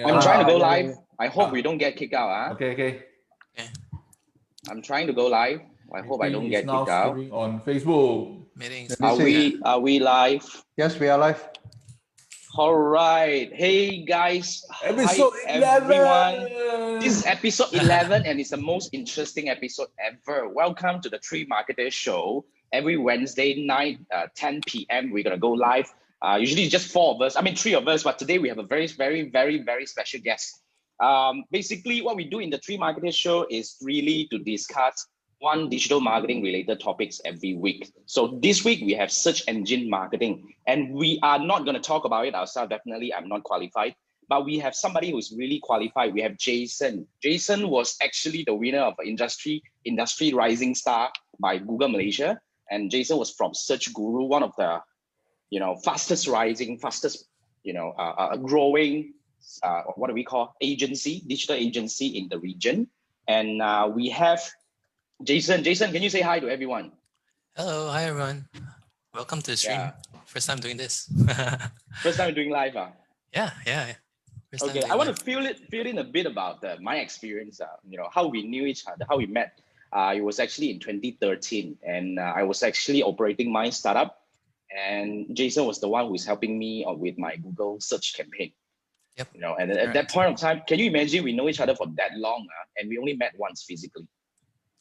I'm trying to go live. I hope we don't get kicked out. Huh? Okay. I'm trying to go live. I hope I don't get kicked out. On Facebook. Are we live? Yes, we are live. All right. Hey guys. Episode Hi 11. Everyone. This is episode 11 and it's the most interesting episode ever. Welcome to the Three Marketers Show. Every Wednesday night, 10 p.m. we're gonna go live. Usually it's just three of us, but today we have a very special guest. Basically, what we do in the Three Marketers Show is really to discuss one digital marketing related topics every week. So this week we have search engine marketing, and we are not going to talk about it ourselves. Definitely, I'm not qualified, but we have somebody who's really qualified. We have Jason. Jason was actually the winner of Industry Rising Star by Google Malaysia, and Jason was from SearchGuru, one of the fastest growing what do we call digital agency in the region. And we have Jason. Jason, can you say hi to everyone? Hello, hi everyone. Welcome to the stream. Yeah. First time doing this. First time doing live. Yeah. Okay, I want to fill in a bit about my experience. How we knew each other, how we met. It was actually in 2013, and I was actually operating my startup, and Jason was the one who was helping me with my Google search campaign. Yep. And at that point of time, can you imagine we know each other for that long, and we only met once physically?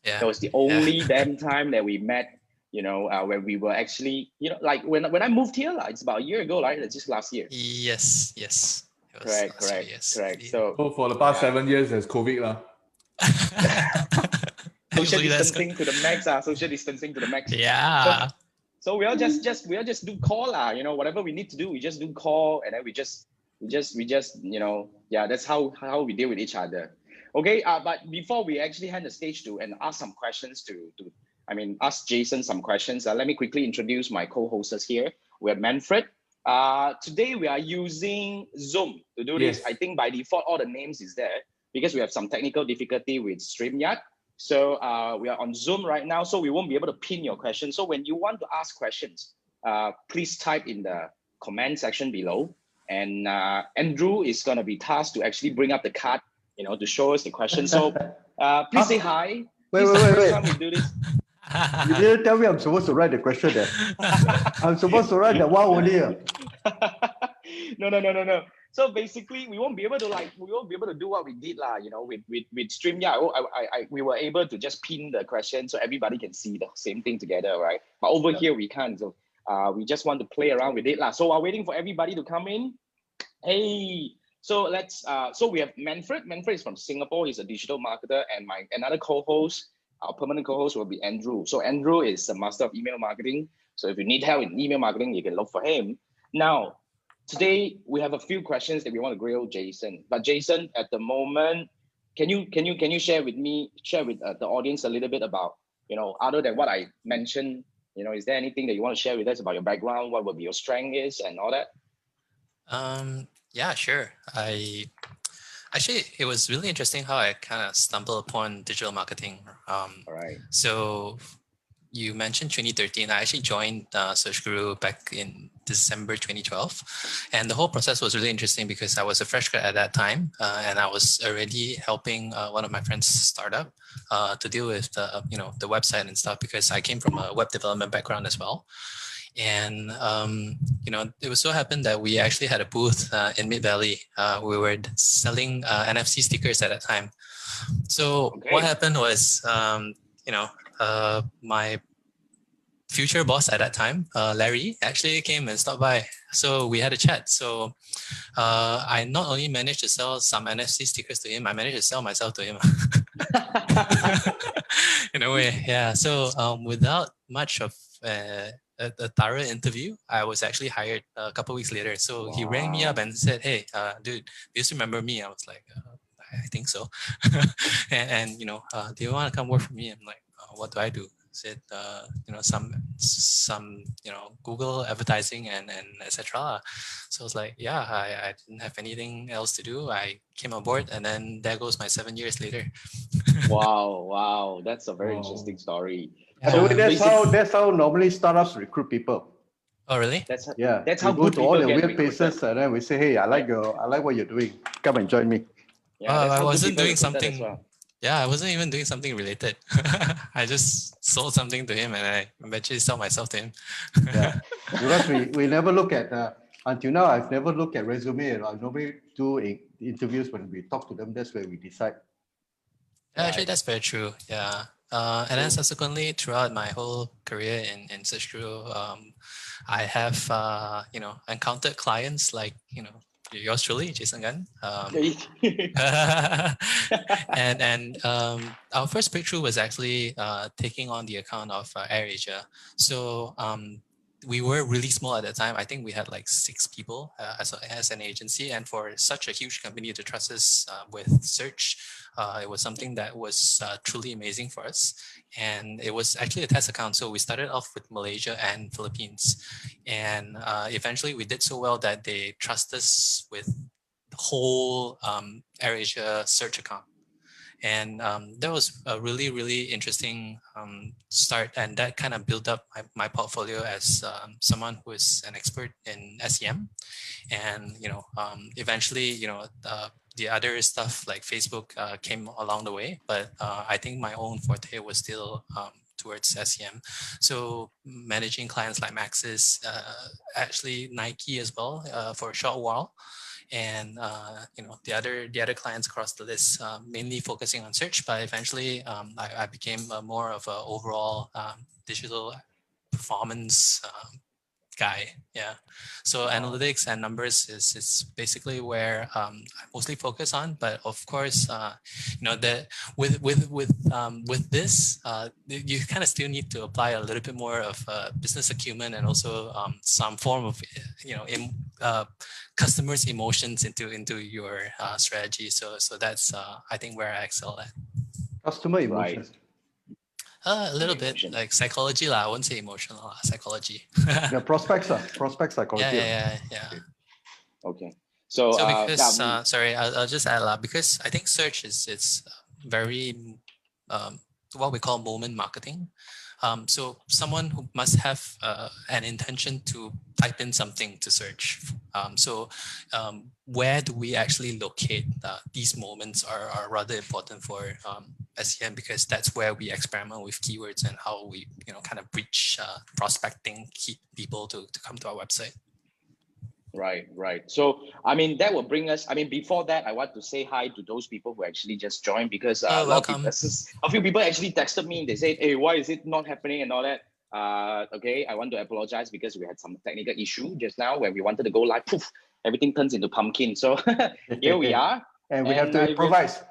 Yeah. That was the only damn time that we met. When we were actually, like when I moved here, it's about a year ago, right? It's just last year. Yes. Correct. So for the past 7 years, there's COVID Social distancing to the max. Social distancing to the max. Yeah. So we all just do call. Whatever we need to do, we just do call, and then we just that's how we deal with each other. Okay, but before we actually hand the stage to and ask some questions ask Jason some questions, let me quickly introduce my co-hosts here. We have Manfred. Today we are using Zoom to do this. I think by default all the names is there because we have some technical difficulty with StreamYard. So we are on Zoom right now, so we won't be able to pin your questions. So when you want to ask questions, please type in the comment section below. And Andrew is going to be tasked to actually bring up the card, to show us the question. So please say hi. Wait. Time we do this. You didn't tell me I'm supposed to write the question there. I'm supposed to write the one only. No. So basically, we won't be able to do what we did with StreamYard. We were able to just pin the question so everybody can see the same thing together, right? But over here we can't. So we just want to play around with it. So we're waiting for everybody to come in. Hey, so let's so we have Manfred. Manfred is from Singapore. He's a digital marketer, and another co-host, our permanent co-host will be Andrew. So Andrew is a master of email marketing. So if you need help in email marketing, you can look for him. Now, today we have a few questions that we want to grill Jason. But Jason, at the moment, can you share with the audience a little bit about, other than what I mentioned, is there anything that you want to share with us about your background, what would be your strength is and all that? Yeah, sure. Actually, it was really interesting how I kind of stumbled upon digital marketing. All right. So you mentioned 2013. I actually joined SearchGuru back in December 2012. And the whole process was really interesting because I was a fresh grad at that time. And I was already helping one of my friends' startup to deal with the website and stuff because I came from a web development background as well. And, it was so happened that we actually had a booth in Mid-Valley. We were selling NFC stickers at that time. So what happened was, my future boss at that time, Larry, actually came and stopped by. So we had a chat. So I not only managed to sell some NFC stickers to him, I managed to sell myself to him. In a way, yeah. So without much of a thorough interview, I was actually hired a couple of weeks later. So he rang me up and said, "Hey, dude, do you still remember me?" I was like, "I think so." and do you want to come work for me? I'm like, "What do I do?" Said some Google advertising and etc. So I was like, yeah, I didn't have anything else to do. I came aboard, and then there goes my 7 years later. Wow, that's a very interesting story. So that's how normally startups recruit people. Oh, really? That's Yeah, that's we how go good to all people the get weird recruited. places and then we say, hey, I like what you're doing. Come and join me. Yeah, that's I how good wasn't people doing recruited as something. well. Yeah, I wasn't even doing something related. I just sold something to him, and I eventually sold myself to him. Yeah, because we never look at until now. I've never looked at resume. I normally do interviews when we talk to them. That's where we decide. Yeah, actually, Right. that's very true. Yeah. And then subsequently, throughout my whole career in SearchGuru, I have encountered clients like yours truly, Jason Gunn. And our first breakthrough was actually taking on the account of AirAsia. So we were really small at that time. I think we had like 6 people as an agency, and for such a huge company to trust us with search, it was something that was truly amazing for us. And it was actually a test account. So we started off with Malaysia and Philippines, and eventually we did so well that they trust us with the whole AirAsia search account. And that was a really, really interesting start. And that kind of built up my portfolio as someone who is an expert in SEM. And, eventually, the other stuff like Facebook came along the way. But I think my own forte was still towards SEM. So managing clients like Maxis, actually Nike as well for a short while. And the other clients across the list, mainly focusing on search, but eventually I became more of an overall digital performance guy. Yeah. So analytics and numbers is basically where I mostly focus on. But of course, that with this, you kind of still need to apply a little bit more of business acumen and also some form of customers' emotions into your strategy. So that's I think where I excel at. Customer emotions. A little bit Emotion. like psychology lah. I won't say emotional psychology. The prospects psychology. Yeah. Okay. So, So because yeah, sorry, I'll just add lah, because I think search is very what we call moment marketing. So someone who must have an intention to type in something to search. Where do we actually locate these moments are rather important for SEM, because that's where we experiment with keywords and how we kind of breach prospecting, keep people to come to our website. Right. So, I mean, that will bring us. I mean, before that, I want to say hi to those people who actually just joined, because Welcome. a few people actually texted me. They said, "Hey, why is it not happening?" and all that. Okay, I want to apologize because we had some technical issue just now when we wanted to go live. Poof, everything turns into pumpkin. So here we are, and we have to improvise.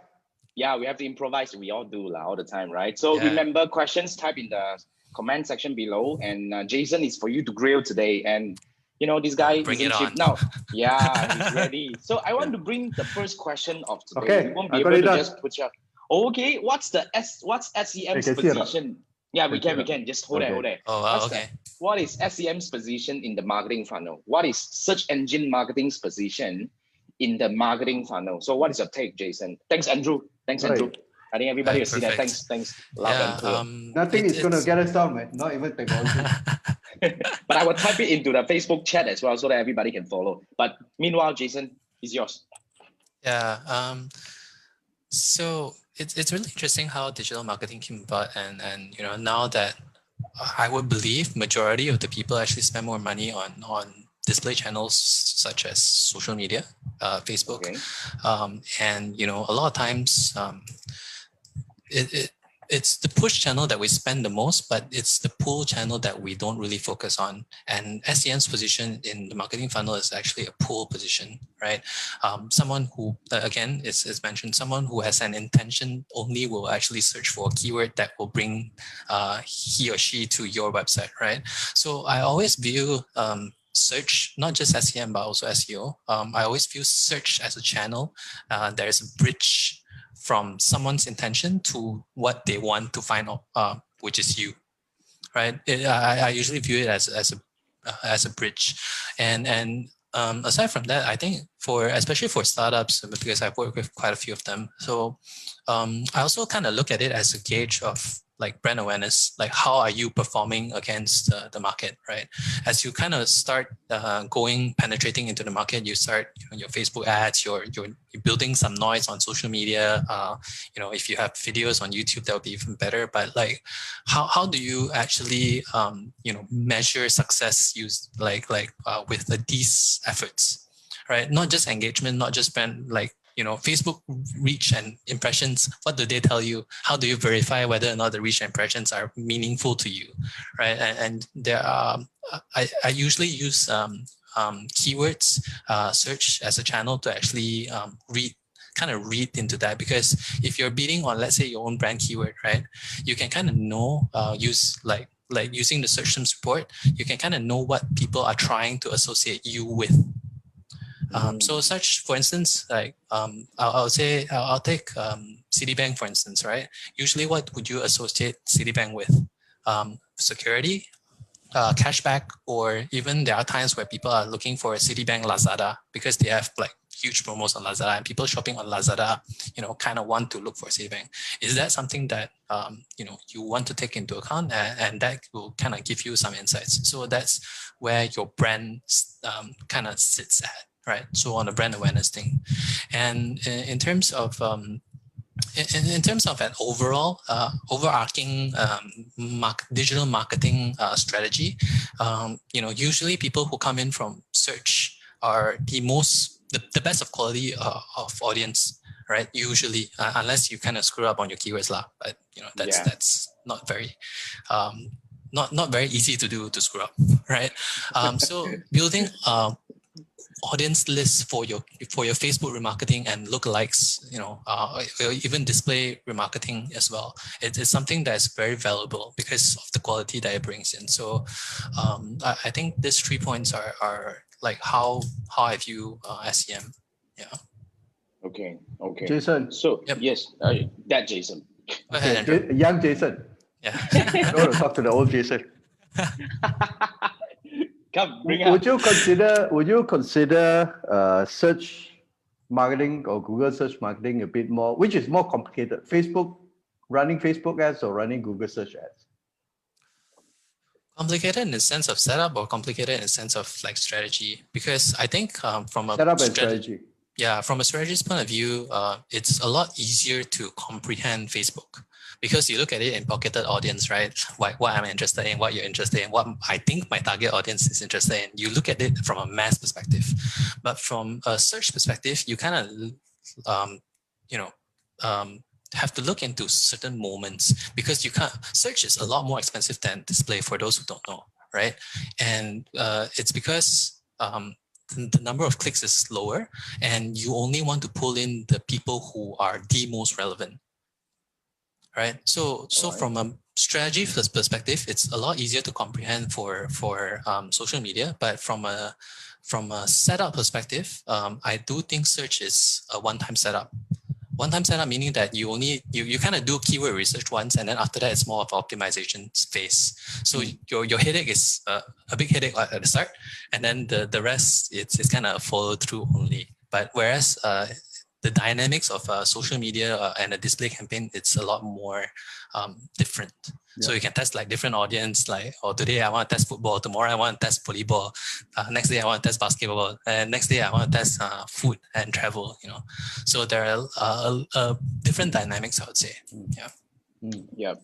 Yeah, we have to improvise. We all do all the time, right? So Yeah. remember, questions type in the comment section below, and Jason is for you to grill today. And this guy Bring is in it shape on. now. Yeah, he's ready. So I want to bring the first question of today. Okay, We won't be I got able it to done. just put your. Okay, what's SEM's can see it, position? Yeah, we can. Just hold Okay. there. Oh, wow, okay. What is SEM's position in the marketing funnel? What is search engine marketing's position in the marketing funnel? So what is your take, Jason? Thanks, Andrew. Right. Andrew. I think everybody will see that. Perfect. Thanks. Loud and clear. Nothing is going to get us down, man. Not even technology. But I will type it into the Facebook chat as well so that everybody can follow. But meanwhile, Jason, it's yours. Yeah. So it's really interesting how digital marketing came about, and now that I would believe majority of the people actually spend more money on display channels such as social media, Facebook, Okay. and a lot of times it's the push channel that we spend the most, but it's the pull channel that we don't really focus on. And SEM's position in the marketing funnel is actually a pull position, right? Someone who, again, is mentioned, someone who has an intention only will actually search for a keyword that will bring he or she to your website, right? So I always view search, not just SEM, but also SEO. I always view search as a channel. There's a bridge from someone's intention to what they want to find out, which is you, right? I usually view it as a bridge, and aside from that, I think especially for startups, because I've worked with quite a few of them, so I also kind of look at it as a gauge of like brand awareness, like how are you performing against the market, right? As you kind of start penetrating into the market, you start your Facebook ads, you're building some noise on social media. If you have videos on YouTube, that would be even better. But like, how do you actually measure success with these efforts, right? Not just engagement, not just brand, like Facebook reach and impressions. What do they tell you? How do you verify whether or not the reach and impressions are meaningful to you, right? And there are, I usually use keywords search as a channel to actually read into that, because if you're bidding on, let's say, your own brand keyword, right, you can kind of know, use like using the search terms report, you can kind of know what people are trying to associate you with. So such, for instance, like I'll take Citibank, for instance, right? Usually what would you associate Citibank with? Security, cashback, or even there are times where people are looking for a Citibank Lazada because they have like huge promos on Lazada, and people shopping on Lazada, kind of want to look for Citibank. Is that something that you want to take into account, and that will kind of give you some insights? So that's where your brand kind of sits at, right? So on the brand awareness thing, and in terms of in terms of an overall overarching digital marketing strategy, usually people who come in from search are the best of quality of audience, right? Usually, unless you kind of screw up on your keywords lah, but that's not very not very easy to do, to screw up, right? So building audience lists for your Facebook remarketing and lookalikes, or even display remarketing as well. It's something that's very valuable because of the quality that it brings in. So I think these 3 points are like how I view SEM. Yeah. Okay. Jason. So Yep. yes, that Jason. Go ahead, Andrew. Young Jason. Yeah. I don't want to talk to the old Jason. Come, bring up. Would you consider search marketing or Google search marketing a bit more, which is more complicated? Running Facebook ads or running Google search ads? Complicated in the sense of setup, or complicated in the sense of like strategy? Because I think from a setup and strategy. Yeah, from a strategist point of view, it's a lot easier to comprehend Facebook, because you look at it in pocketed audience, right? What I'm interested in, what you're interested in, what I think my target audience is interested in. You look at it from a mass perspective, but from a search perspective, you kind of, have to look into certain moments, because you can't. Search is a lot more expensive than display for those who don't know, right? And it's because the number of clicks is lower, and you only want to pull in the people who are the most relevant, right? So from a strategy perspective, it's a lot easier to comprehend for social media. But from a setup perspective, I do think search is a one-time setup. One-time setup meaning that you kind of do keyword research once, and then after that it's more of optimization phase. So your headache is a big headache at the start, and then the rest it's kind of follow through only. But whereas the dynamics of social media and a display campaign, it's a lot more different. Yeah. So you can test like different audience, like, today I want to test football, tomorrow I want to test volleyball, next day I want to test basketball, and next day I want to test food and travel, So there are different dynamics, I would say. Yeah.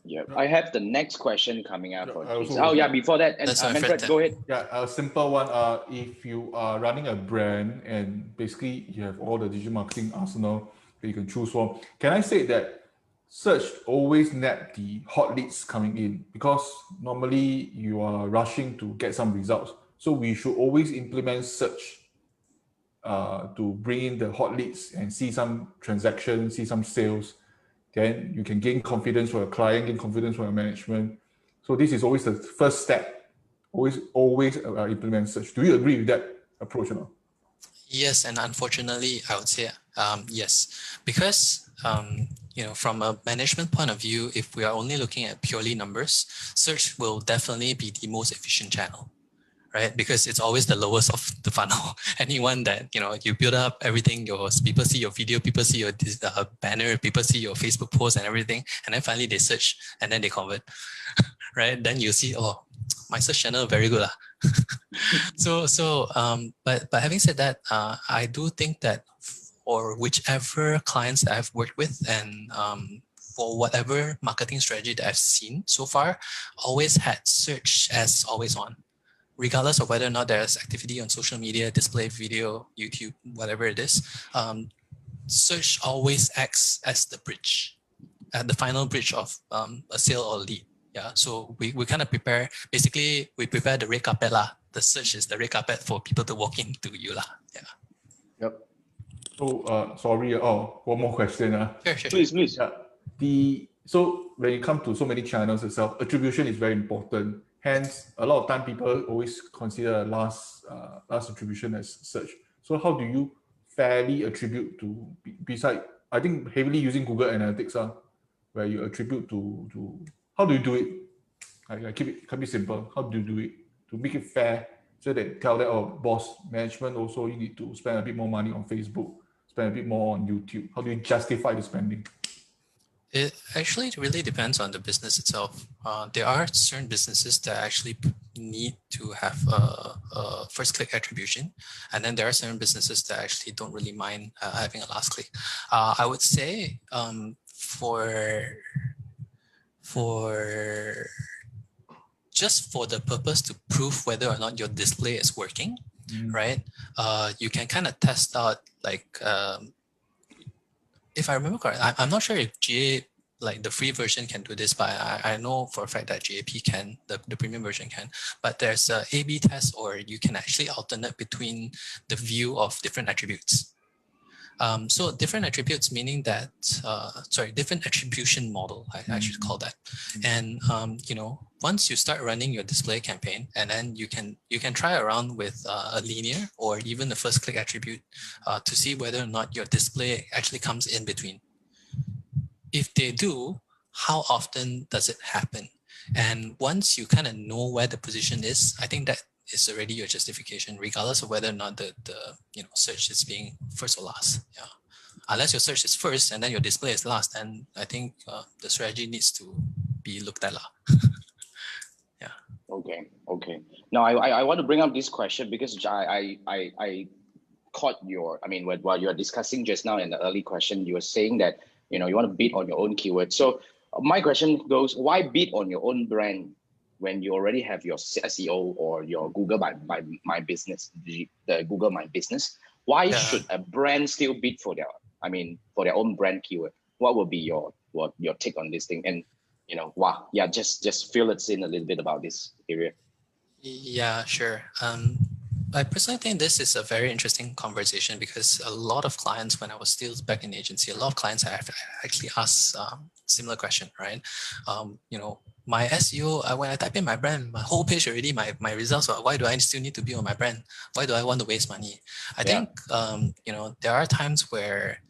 Yeah. I have the next question coming up. Before that, and Manfred, go ahead. Yeah, a simple one. If you are running a brand and basically you have all the digital marketing arsenal that you can choose from, can I say that search always net the hot leads coming in, because normally you are rushing to get some results. So we should always implement search to bring in the hot leads and see some transactions, see some sales. Then you can gain confidence for your client, gain confidence for your management. So this is always the first step. Always implement search. Do you agree with that approach or not? Yes, and unfortunately, I would say yes, because from a management point of view, if we are only looking at purely numbers, search will definitely be the most efficient channel, right? Because it's always the lowest of the funnel. Anyone that, you build up everything, people see your video, people see your banner, people see your Facebook post and everything. And then finally they search and then they convert, right? Then you see, oh, my search channel very good. But having said that, I do think that for whichever clients that I've worked with and for whatever marketing strategy that I've seen so far, always had search as always on, regardless of whether or not there's activity on social media, display video, YouTube, whatever it is. Search always acts as the bridge, the final bridge of a sale or lead. Yeah, so we kind of prepare, basically we prepare the red carpet lah. The search is the red carpet for people to walk into you lah. Yeah. Yep. So sorry, one more question. Sure. Please. Yeah. So when it comes to so many channels itself, attribution is very important. Hence, a lot of time people always consider last attribution as search. So how do you fairly attribute to, beside, I think heavily using Google Analytics, where you attribute to how do you do it? I keep it simple. How do you do it to make it fair? So they tell that, boss, management also, you need to spend a bit more money on Facebook, spend a bit more on YouTube. How do you justify the spending? It actually really depends on the business itself. There are certain businesses that actually need to have a first click attribution. And then there are certain businesses that actually don't really mind having a last click. I would say for just for the purpose to prove whether or not your display is working, right? You can kind of test out if I remember correctly, I'm not sure if GA, like the free version can do this, but I know for a fact that GAP can, the premium version can. But there's a A/B test, or you can actually alternate between the view of different attributes. So different attributes meaning that, different attribution model, I should call that. And once you start running your display campaign, and then you can try around with a linear or even a first click attribute to see whether or not your display actually comes in between. If they do, how often does it happen? And once you kind of know where the position is, I think that is already your justification, regardless of whether or not the search is being first or last. Yeah, unless your search is first and then your display is last, then I think the strategy needs to be looked at. Yeah. Okay. Now I want to bring up this question because I caught while you were discussing just now in the early question, you were saying that you want to bid on your own keyword. So my question goes, why bid on your own brand when you already have your SEO or your Google My Business, the Google My Business? Why should a brand still bid for their own brand keyword? What would be your take on this thing? And just fill us in a little bit about this area. Yeah, sure. I personally think this is a very interesting conversation because a lot of clients, when I was still back in agency, a lot of clients have actually asked similar question, right? My SEO, when I type in my brand, my whole page already, my results are, why do I still need to be on my brand? Why do I want to waste money? I think, there are times where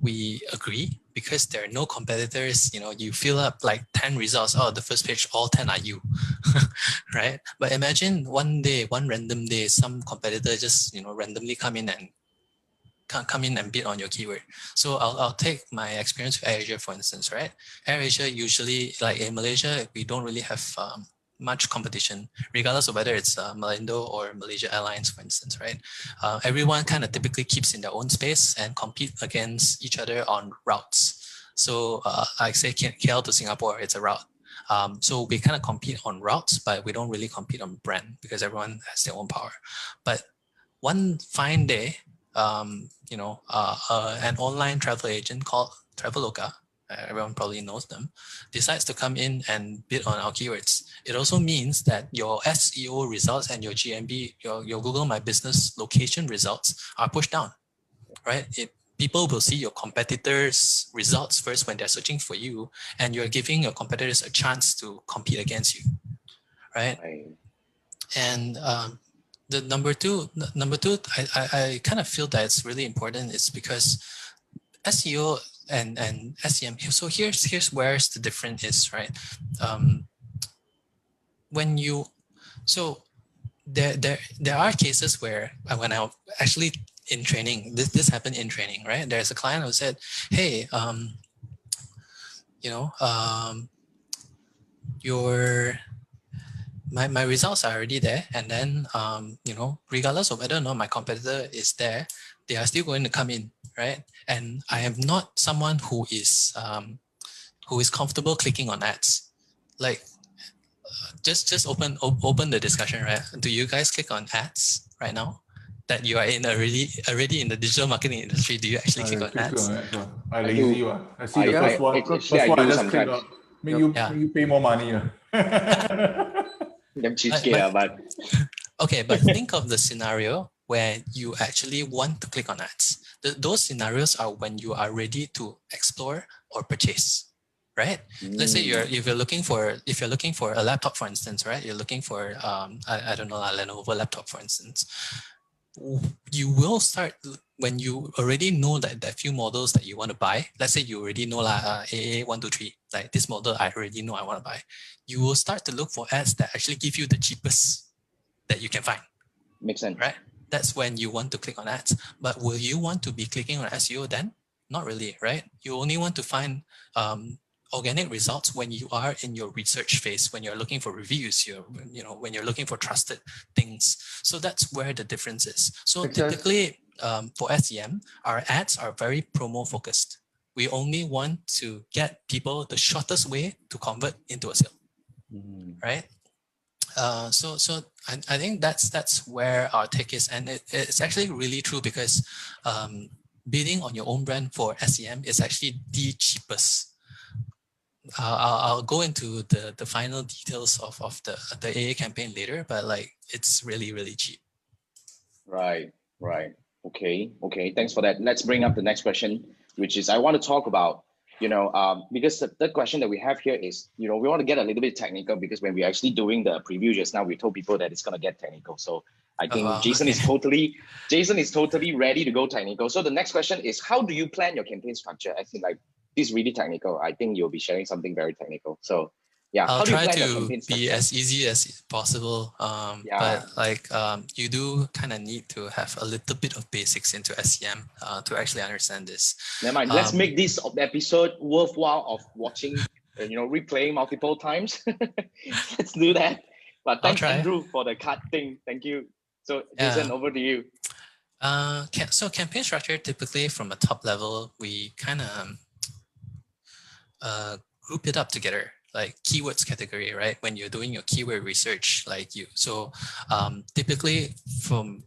we agree because there are no competitors. You fill up like 10 results. Oh, the first page, all 10 are you, right? But imagine one random day, some competitor just, randomly come in and bid on your keyword. So I'll take my experience with AirAsia, for instance, right? AirAsia usually, like in Malaysia, we don't really have much competition, regardless of whether it's Malindo or Malaysia Airlines, for instance, right? Everyone kind of typically keeps in their own space and compete against each other on routes. So like say KL to Singapore, it's a route. So we kind of compete on routes, but we don't really compete on brand because everyone has their own power. But one fine day, an online travel agent called Traveloka, everyone probably knows them, decides to come in and bid on our keywords. It also means that your SEO results and your GMB, your Google My Business location results are pushed down, right? People will see your competitors' results first when they're searching for you, and you're giving your competitors a chance to compete against you, right? And the number two, I kind of feel that it's really important. It's because SEO and SEM. So here's where the difference is, right? there are cases where when I actually in training, this happened in training, right? There's a client who said, hey, my results are already there, and then regardless of whether or not my competitor is there, they are still going to come in, right? And I am not someone who is comfortable clicking on ads. Like, just open the discussion, right? Do you guys click on ads right now? That you are in already in the digital marketing industry, do you actually click on ads? I lazy one. I see the first one. First I one I just sometimes. click on. Make you pay more money. Damn cheapskate, but okay, but think of the scenario where you actually want to click on ads. Those scenarios are when you are ready to explore or purchase. Right? Let's say if you're looking for a laptop, for instance, right? You're looking for I don't know, a Lenovo laptop, for instance. You will start when you already know that few models that you want to buy. Let's say you already know AA123, like this model I already know I want to buy. You will start to look for ads that actually give you the cheapest that you can find. Makes sense. Right? That's when you want to click on ads. But will you want to be clicking on SEO then? Not really, right? You only want to find organic results when you are in your research phase, when you're looking for reviews, when you're looking for trusted things. So that's where the difference is. So typically for SEM, our ads are very promo focused. We only want to get people the shortest way to convert into a sale, right? So I think that's where our take is, and it's actually really true because bidding on your own brand for SEM is actually the cheapest. I'll go into the final details of the AA campaign later, but like it's really, really cheap. Right. Okay. Thanks for that. Let's bring up the next question, which is I want to talk about, because the question that we have here is, we want to get a little bit technical because when we're actually doing the preview just now, we told people that it's going to get technical. So I think Jason is totally ready to go technical. So the next question is, how do you plan your campaign structure? I think this is really technical. I think you'll be sharing something very technical. So yeah, I'll how do you try plan your to campaign be structure? as easy as possible. But you do kind of need to have a little bit of basics into SEM to actually understand this. Never mind. Let's make this episode worthwhile of watching, replaying multiple times. Let's do that. But thanks, Andrew, for the cut thing. Thank you. So Jason, over to you. So campaign structure, typically from a top level, we kind of group it up together, like keywords category, right? When you're doing your keyword research, typically from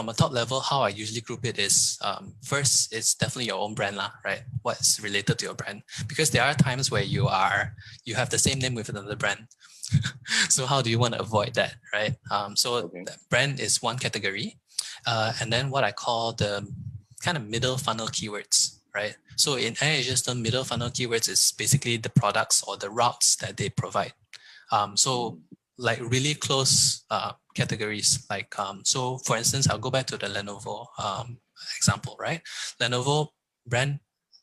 a top level, how I usually group it is first, it's definitely your own brand, right? What's related to your brand? Because there are times where you have the same name with another brand. So how do you want to avoid that, right? The brand is one category. And then what I call the kind of middle funnel keywords, right? So in Asia's term, middle funnel keywords is basically the products or the routes that they provide. So like really close categories, so for instance, I'll go back to the Lenovo example, right? Lenovo brand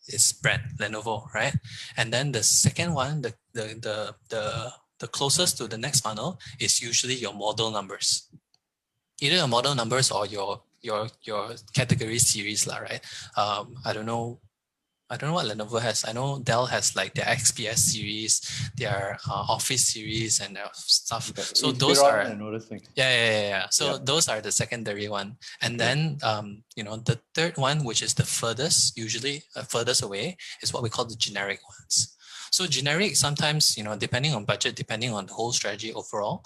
is brand Lenovo, right? And then the second one, the closest to the next funnel is usually your model numbers. Either your model numbers or your category series, right? I don't know what Lenovo has. I know Dell has like their XPS series, their Office series, and their stuff. So those are So those are the secondary one, and then the third one, which is the furthest, usually furthest away, is what we call the generic ones. So generic, sometimes, depending on budget, depending on the whole strategy overall,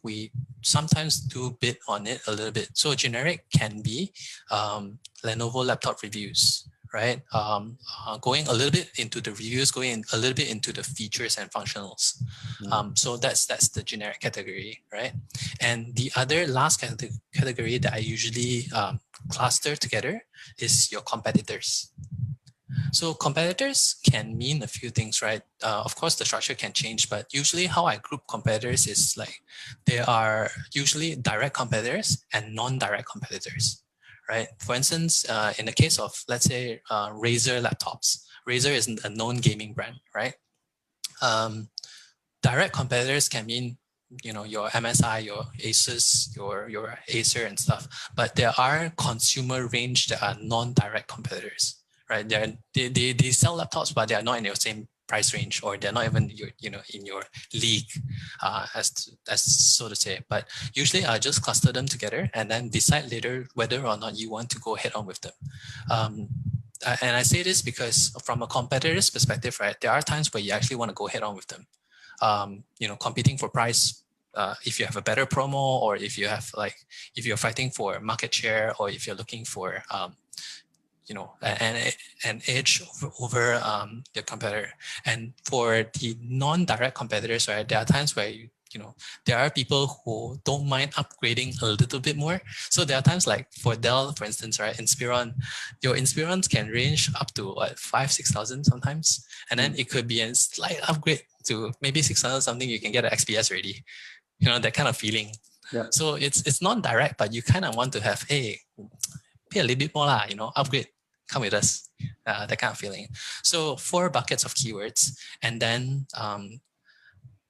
we sometimes do bid on it a little bit. So generic can be Lenovo laptop reviews, right? Going a little bit into the reviews, going a little bit into the features and functionals. So that's the generic category, right? And the other last category that I usually cluster together is your competitors. So competitors can mean a few things, right? Of course, the structure can change, but usually how I group competitors is like there are usually direct competitors and non-direct competitors, right? For instance, in the case of, let's say, Razer laptops, Razer is a known gaming brand, right? Direct competitors can mean your MSI, your Asus, your Acer and stuff. But there are consumer range that are non-direct competitors, right? They sell laptops, but they are not in your same price range, or they're not even in your league, as so to say. But usually I just cluster them together and then decide later whether or not you want to go head on with them. And I say this because from a competitor's perspective, right, there are times where you actually want to go head on with them. Competing for price, if you have a better promo, or if you're fighting for market share, or if you're looking for an edge over your competitor. And for the non-direct competitors, right, there are times where there are people who don't mind upgrading a little bit more. So there are times like for Dell, for instance, right, Inspiron, your Inspirons can range up to 5,000-6,000 sometimes, and then it could be a slight upgrade to maybe 600 something. You can get an XPS already, that kind of feeling. Yeah. So it's non-direct, but you kind of want to have, hey, pay a little bit more lah, upgrade, come with us, that kind of feeling. So 4 buckets of keywords, and then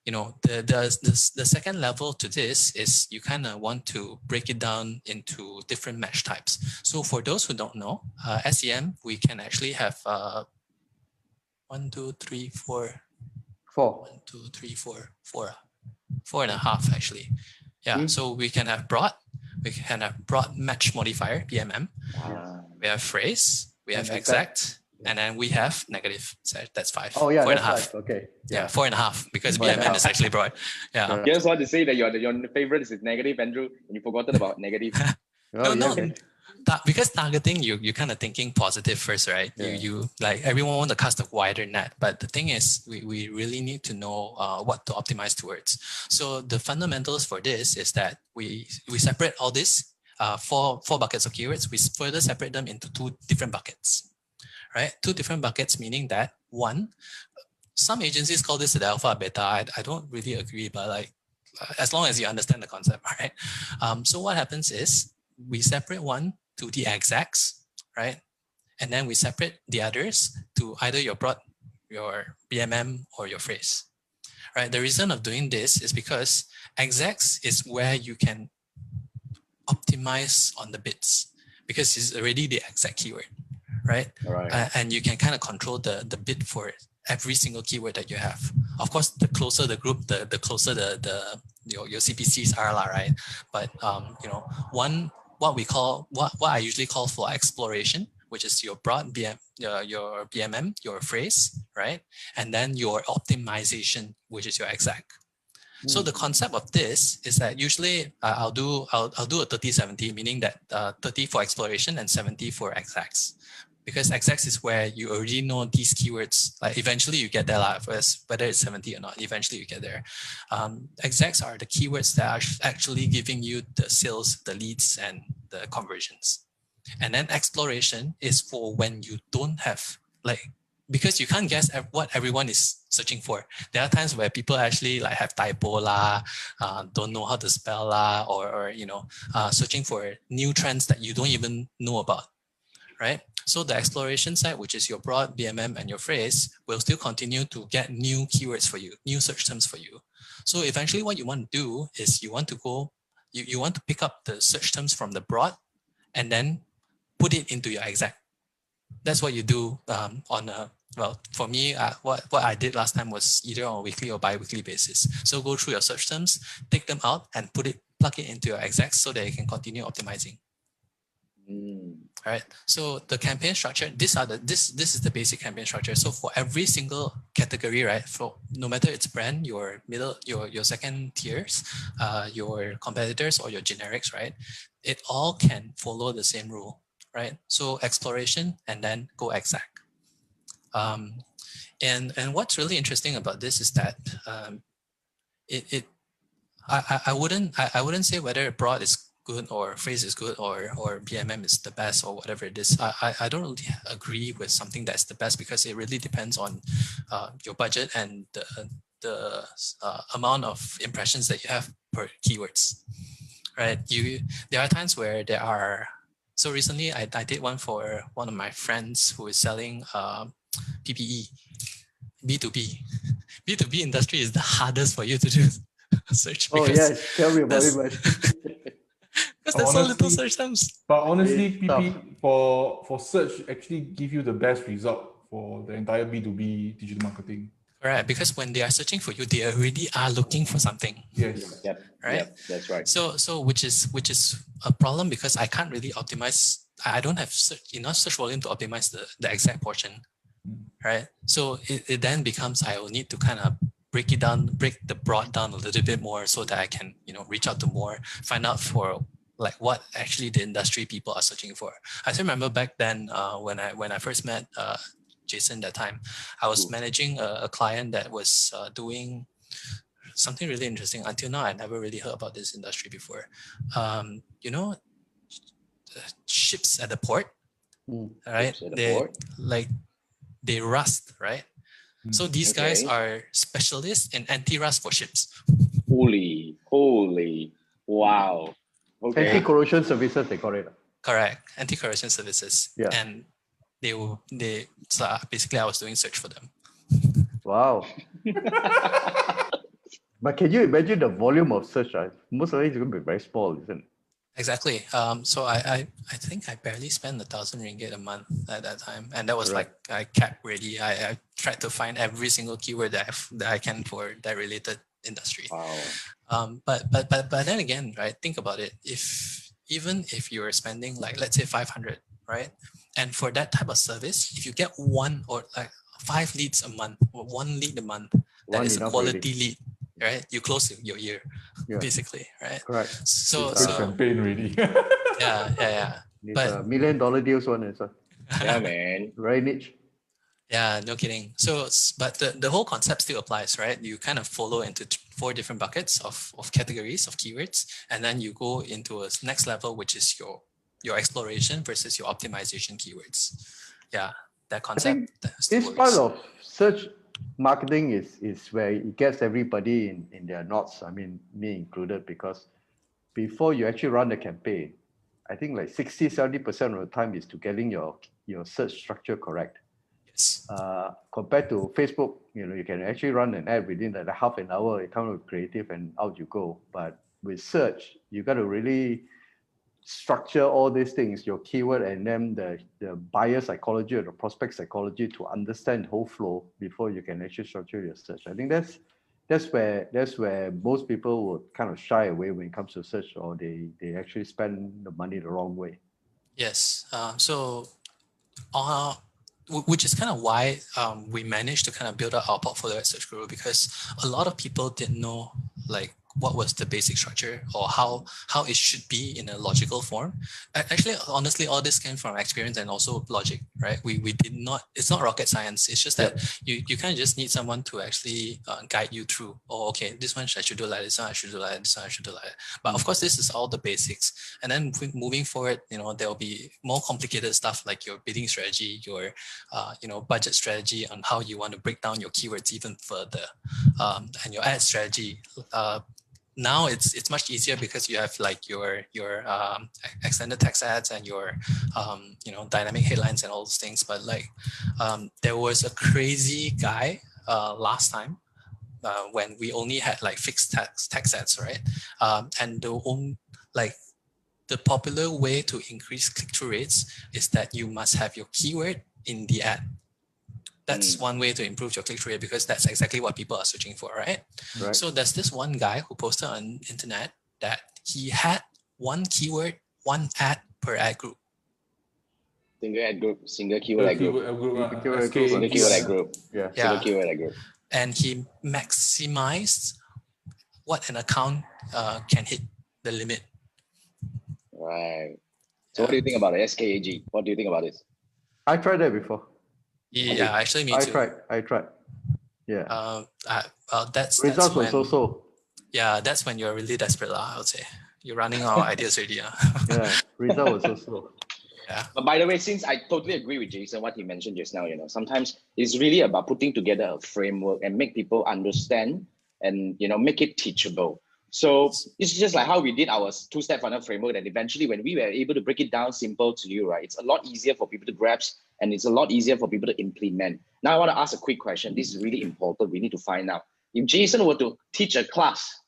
the second level to this is you kind of want to break it down into different match types. So for those who don't know, SEM, we can actually have 1, 2, 3, 4. 4. 1, 2, 3, 4, 4.5 actually. Yeah. So we can have broad. We can have broad match modifier, BMM. We have phrase. We have exact. And then we have negative. So that's 5. Oh yeah, 4.5. 5. Okay. Yeah, 4.5 because BMM is actually broad. Yeah. Just want to say that your favorite is negative, Andrew, and you forgotten about negative. Because targeting, you kind of thinking positive first, right? Yeah. You like everyone want to cast a wider net, but the thing is, we really need to know what to optimize towards. So the fundamentals for this is that we separate all this four buckets of keywords. We further separate them into 2 different buckets, right? 2 different buckets, meaning that one, some agencies call this the alpha beta. I don't really agree, but as long as you understand the concept, right? So what happens is we separate one to the exacts, right? And then we separate the others to either your broad, your BMM, or your phrase, right? The reason of doing this is because exacts is where you can optimize on the bits, because it's already the exact keyword, right? And you can kind of control the bit for every single keyword that you have. Of course, the closer the group, the closer your CPCs are, right? But what I usually call for exploration, which is your broad your BMM, your phrase, right? And then your optimization, which is your exact. So the concept of this is that usually I'll do a 30-70, meaning that 30 for exploration and 70 for exacts. Because exacts is where you already know these keywords. Like eventually you get there, first, whether it's 70 or not, eventually you get there. Exacts are the keywords that are actually giving you the sales, the leads, and the conversions. And then exploration is for when you don't have, because you can't guess what everyone is searching for. There are times where people actually have typo don't know how to spell or searching for new trends that you don't even know about, right? So the exploration side, which is your broad, BMM, and your phrase, will still continue to get new keywords for you, new search terms for you. So eventually what you want to do is you want to pick up the search terms from the broad and then put it into your exact. That's what you do for me, what I did last time was either on a weekly or bi-weekly basis. So go through your search terms, take them out and plug it into your exacts so that you can continue optimizing. All right. So the campaign structure, this is the basic campaign structure. So for every single category, right? For no matter it's brand, your middle, your second tiers, your competitors or your generics, right? It all can follow the same rule, right? So exploration and then go exact. And what's really interesting about this is that I wouldn't say whether broad is good or phrase is good or BMM is the best or whatever it is. I don't really agree with something that's the best, because it really depends on your budget and the amount of impressions that you have per keywords, right? There are times where there are. So recently I did one for one of my friends who is selling PPE, B2B. B2B industry is the hardest for you to do. search. Oh Because yes, tell me about it, man. because there's so little search terms. But honestly, It's PP, for search actually give you the best result for the entire B2B digital marketing. Right, because when they are searching for you, they already are looking for something. Yes. Yep. Right. Yep, that's right. So which is a problem because I can't really optimize. I don't have enough search volume to optimize the exact portion. Right. So it then becomes I will need to kind of break the broad down a little bit more so that I can, reach out to more, find out for like what actually the industry people are searching for. I still remember back then when I first met Jason that time, I was managing a client that was doing something really interesting. Until now, I never really heard about this industry before. Ships at the port, right? They rust, right? So these guys are specialists in anti-rust for ships. Holy, wow. Okay. Anti-corrosion services, they call it. Correct, anti-corrosion services. Yeah. And so basically I was doing search for them. Wow. But can you imagine the volume of search? Right? Most of it is going to be very small, isn't it? Exactly. So I think I barely spent 1,000 ringgit a month at that time, and that was like I kept ready. I tried to find every single keyword that I can for that related industry. Wow. But then again, right? Think about it. Even if you're spending like let's say 500, right? And for that type of service, if you get one or like 5 leads a month or 1 lead a month, that is a quality lead. Right, you close your year, basically, right? Correct. So campaign really. yeah. It's But $1 million deals one is Yeah, man. very niche. Yeah, no kidding. So, but the whole concept still applies, right? You kind of follow into 4 different buckets of categories of keywords, and then you go into a next level, which is your exploration versus your optimization keywords. Yeah, that concept. This part of search marketing is where it gets everybody in their knots. I mean, me included, because before you actually run the campaign, I think like 60-70% of the time is to getting your search structure correct. Yes. Compared to Facebook, you can actually run an ad within like half an hour, it comes with creative and out you go. But with search, you got to really structure all these things, your keyword, and then the buyer psychology or the prospect psychology to understand the whole flow before you can actually structure your search. I think that's where most people would kind of shy away when it comes to search, or they actually spend the money the wrong way. Yes. Which is kind of why we managed to kind of build up our portfolio at SearchGuru, because a lot of people didn't know like what was the basic structure or how it should be in a logical form. Actually, honestly, all this came from experience and also logic, right? We did not, it's not rocket science. It's just that you kind of just need someone to actually guide you through, oh, okay, this one I should do like this one, I should do like this one, I should do like that. But of course, this is all the basics. And then moving forward, there'll be more complicated stuff like your bidding strategy, your budget strategy on how you want to break down your keywords even further, and your ad strategy. Now it's much easier because you have like your extended text ads and your dynamic headlines and all those things. But like there was a crazy guy last time when we only had like fixed text ads, right? And the popular way to increase click-through rates is that you must have your keyword in the ad. That's one way to improve your click-through rate, because that's exactly what people are searching for, right? So there's this one guy who posted on internet that he had 1 keyword, 1 ad per ad group. Single ad group, single keyword ad group. Single keyword ad group. Yeah. Single keyword ad group. And he maximized what an account can hit the limit. Right. So what do you think about it? SKAG? What do you think about this? I tried that before. Yeah, actually me too. I tried. Yeah. That's results when, was so. Yeah, that's when you're really desperate, I would say. You're running out of ideas already. Yeah, result was so. Yeah. But by the way, since I totally agree with Jason, what he mentioned just now, sometimes it's really about putting together a framework and make people understand and, make it teachable. So it's just like how we did our 2-step funnel framework, that eventually when we were able to break it down simple to you, right, it's a lot easier for people to grasp and it's a lot easier for people to implement. Now I want to ask a quick question. This is really important. We need to find out. If Jason were to teach a class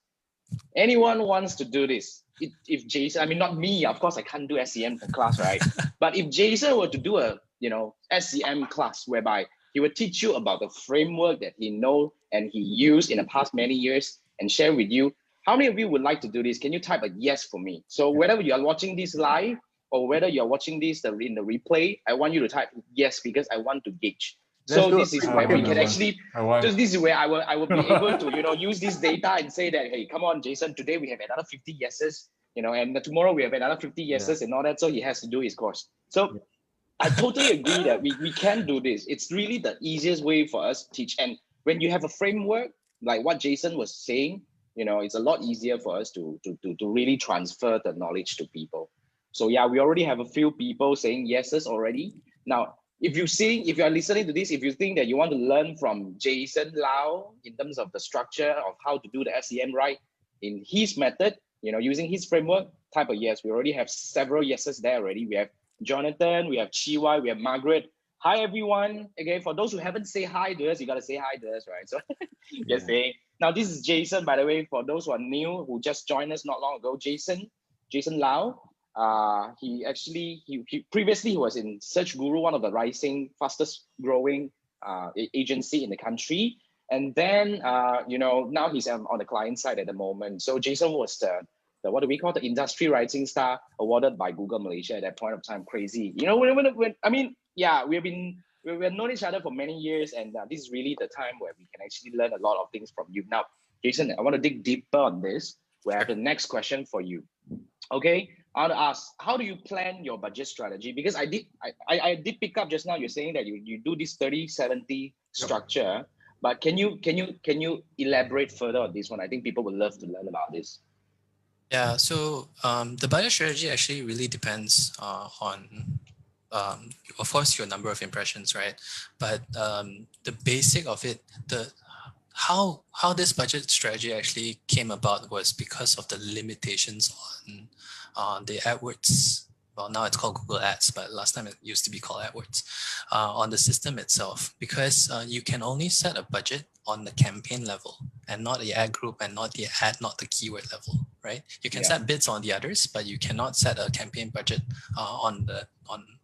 anyone wants to do this, if Jason, I mean, not me, of course, I can't do SEM class, right? But if Jason were to do a, SEM class whereby he would teach you about the framework that he know and he used in the past many years and share with you, how many of you would like to do this? Can you type a yes for me? So whether you are watching this live or whether you're watching this in the replay, I want you to type yes because I want to gauge. So this is where we can actually, this is where I will be able to, use this data and say that, hey, come on, Jason, today we have another 50 yeses, and tomorrow we have another 50 yeses and all that. So he has to do his course. So I totally agree that we can do this. It's really the easiest way for us to teach. And when you have a framework, like what Jason was saying, it's a lot easier for us to really transfer the knowledge to people. So yeah, we already have a few people saying yeses already. Now, if you are listening to this, if you think that you want to learn from Jason Lau in terms of the structure of how to do the SEM right in his method, using his framework, type a yes. We already have several yeses there already. We have Jonathan, we have Chiwai, we have Margaret. Hi everyone. Again, for those who haven't say hi to us, you got to say hi to us, right? So just saying. Now this is Jason, by the way, for those who are new, who just joined us not long ago, Jason Lau. He previously he was in SearchGuru, one of the rising, fastest growing agency in the country. And then, now he's on the client side at the moment. So Jason was the what do we call the industry rising star awarded by Google Malaysia at that point of time. Crazy. We've known each other for many years, and this is really the time where we can actually learn a lot of things from you. Now, Jason, I want to dig deeper on this. We have the next question for you. Okay, I want to ask, how do you plan your budget strategy? Because I did pick up just now, you're saying that you do this 30-70 structure, but can you elaborate further on this one? I think people would love to learn about this. Yeah, so the budget strategy actually really depends on, of course, your number of impressions, right? But the basic of it, how this budget strategy actually came about was because of the limitations on the AdWords. Well, now it's called Google Ads, but last time it used to be called AdWords, on the system itself, because you can only set a budget on the campaign level and not the ad group and not the keyword level, right? You can set bids on the others, but you cannot set a campaign budget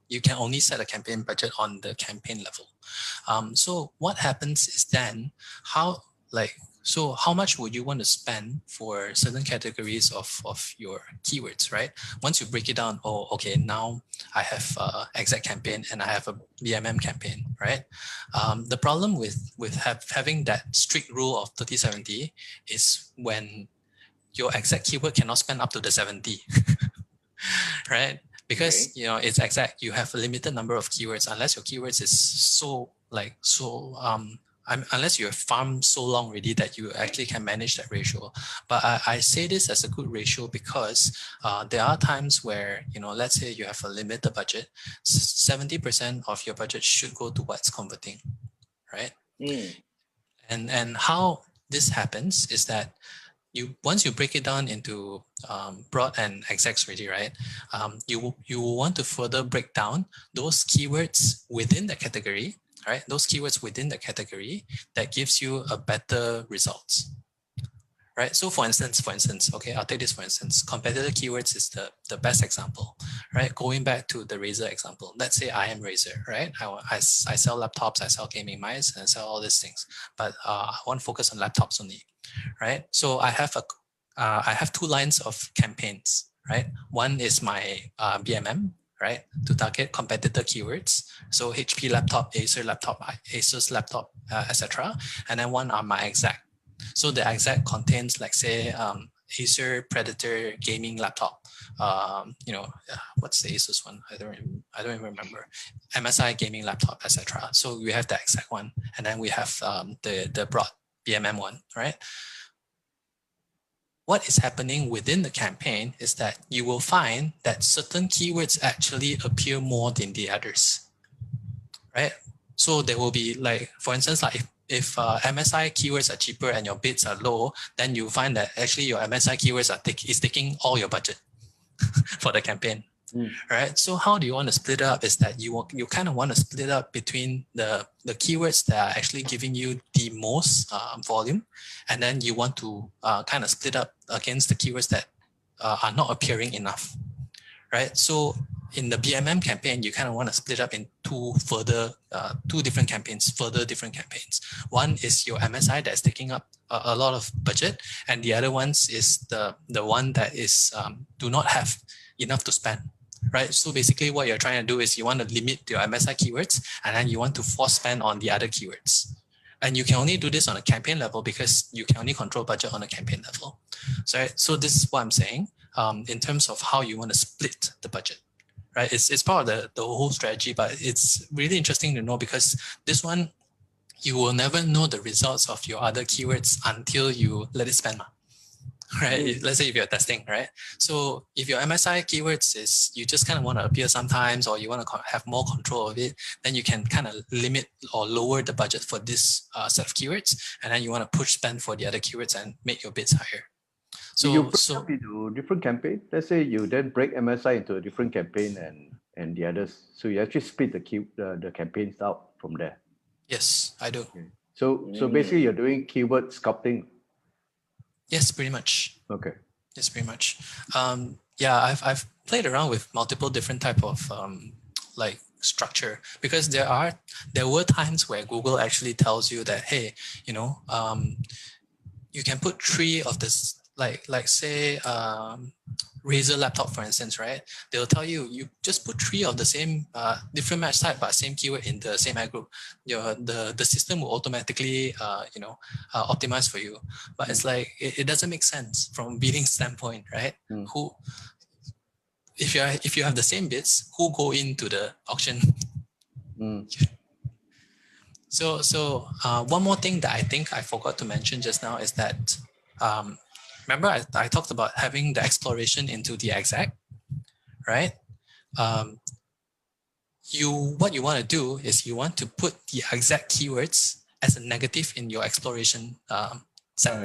you can only set a campaign budget on the campaign level. So what happens is then how much would you want to spend for certain categories of your keywords, right? Once you break it down, now I have exact campaign and I have a BMM campaign, right? The problem with having that strict rule of 30-70 is when your exact keyword cannot spend up to the 70, right? Because it's exact, you have a limited number of keywords unless your keywords is unless you have farmed so long already that you actually can manage that ratio. But I say this as a good ratio because there are times where, let's say you have a limited budget, 70% of your budget should go towards converting, right? And how this happens is that once you break it down into broad and exacts already, right? You want to further break down those keywords within the category, right? Those keywords within the category that gives you a better results, right? So for instance, okay, I'll take this for instance. Competitor keywords is the best example, right? Going back to the Razer example, let's say I am Razer, right? I sell laptops, I sell gaming mice, and I sell all these things, but I want to focus on laptops only, right? So I have two lines of campaigns, right? One is my BMM, right, to target competitor keywords. So HP laptop, Acer laptop, Asus laptop, etc. And then one are my exact. So the exact contains, like say, Acer Predator gaming laptop. What's the Asus one? I don't even remember. MSI gaming laptop, etc. So we have the exact one, and then we have the broad BMM one, right? What is happening within the campaign is that you will find that certain keywords actually appear more than the others, right? So there will be, like, for instance, like if MSI keywords are cheaper and your bids are low, then you find that actually your MSI keywords is taking all your budget for the campaign, right? So how do you want to split it up is that you kind of want to split up between the keywords that are actually giving you the most volume, and then you want to kind of split up against the keywords that are not appearing enough, right? So in the BMM campaign, you kind of want to split up in two different campaigns. One is your MSI that's taking up a lot of budget, and the other ones is the one that is do not have enough to spend, right? So basically what you're trying to do is you want to limit your MSI keywords, and then you want to force spend on the other keywords. And you can only do this on a campaign level because you can only control budget on a campaign level. So this is what I'm saying in terms of how you want to split the budget, right? It's part of the whole strategy, but it's really interesting to know because this one, you will never know the results of your other keywords until you let it spend, right? Let's say if you're testing, right? So if your MSI keywords is you just kind of want to appear sometimes, or you want to have more control of it, then you can kind of limit or lower the budget for this set of keywords, and then you want to push spend for the other keywords and make your bids higher. So you break up into different campaign. Let's say you then break MSI into a different campaign and the others. So you actually split the campaigns out from there. Yes, I do. Okay. So basically you're doing keyword sculpting. Yes, pretty much. Okay. Yes, pretty much. Yeah, I've played around with multiple different type of like structure, because there were times where Google actually tells you that, hey, you know, you can put 3 of this, like say Razer laptop, for instance, right? They'll tell you just put 3 of the same different match type but same keyword in the same ad group. The system will automatically optimize for you. But it's like it doesn't make sense from bidding standpoint, right? Who, if you have the same bids, who go into the auction? So one more thing that I think I forgot to mention just now is that remember I talked about having the exploration into the exact, right? What you want to do is you want to put the exact keywords as a negative in your exploration set.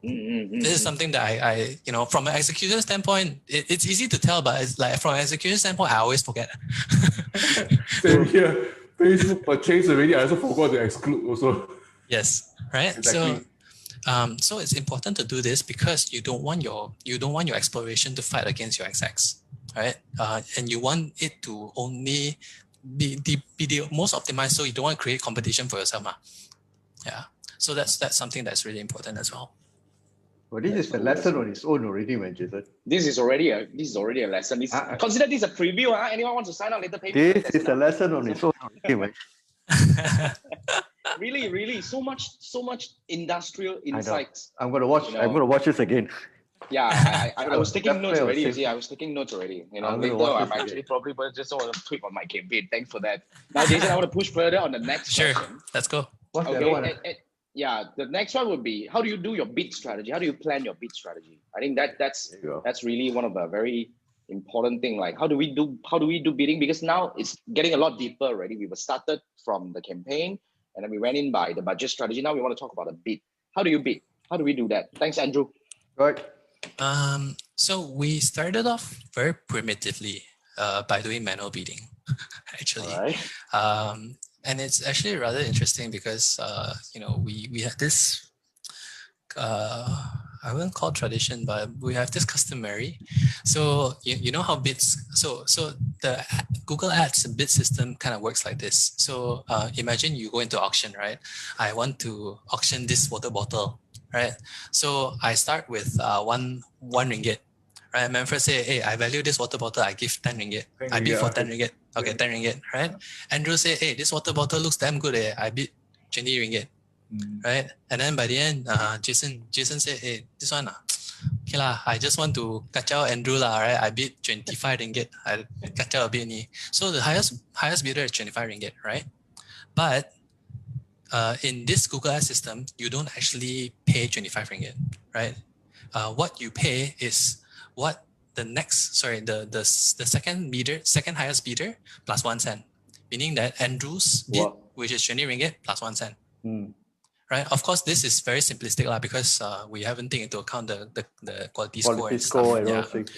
This is something that I from an execution standpoint, it's easy to tell, but it's like from an execution standpoint, I always forget. Same here. Facebook purchase already, I also forgot to exclude also. Yes, right. Exactly. So it's important to do this because you don't want your exploration to fight against your execs, right? And you want it to only be the most optimized, so you don't want to create competition for yourself. Yeah. So that's something that's really important as well. Well, this is a lesson on its own already, man, Jason. This is already a lesson. Consider this a preview. Anyone wants to sign up later? Pay me. This is a lesson on its own already, man. Really, so much industrial insights. I'm gonna watch. I'm gonna watch this again. Yeah, I was taking notes already. You see, I was taking notes already. Later I'm actually probably just want to tweak on my campaign. Thanks for that. Now, Jason, I want to push further on the next question. Let's go. What's the other one? The next one would be, how do you do your bid strategy? How do you plan your bid strategy? I think that's really one of the very important thing. Like how do we do bidding? Because now it's getting a lot deeper already. We were started from the campaign and then we went in by the budget strategy. Now we want to talk about a bid. How do you bid? How do we do that? Thanks, Andrew. Right. So we started off very primitively by doing manual bidding, actually. All right. And it's actually rather interesting because we had this I wouldn't call tradition, but we have this customary. So you know how bids. So the Google Ads bid system kind of works like this. So imagine you go into auction, right? I want to auction this water bottle, right? So I start with one ringgit. Right, Manfred say, hey, I value this water bottle, I give 10 ringgit. I bid for 10 ringgit. Okay, 10 ringgit, right? Andrew say, hey, this water bottle looks damn good. I bid 20 ringgit, right? And then by the end, Jason say, hey, this one, okay lah, I just want to kacau Andrew lah, right? I bid 25 ringgit. I kacau a bit ni. So the highest bidder is 25 ringgit, right? But in this Google Ads system, you don't actually pay 25 ringgit, right? What you pay is what the second highest bidder plus 1 cent, meaning that Andrew's bid, which is 20 ringgit plus 1 cent, right? Of course, this is very simplistic because we haven't taken into account the quality score and score stuff. and Yeah. all things.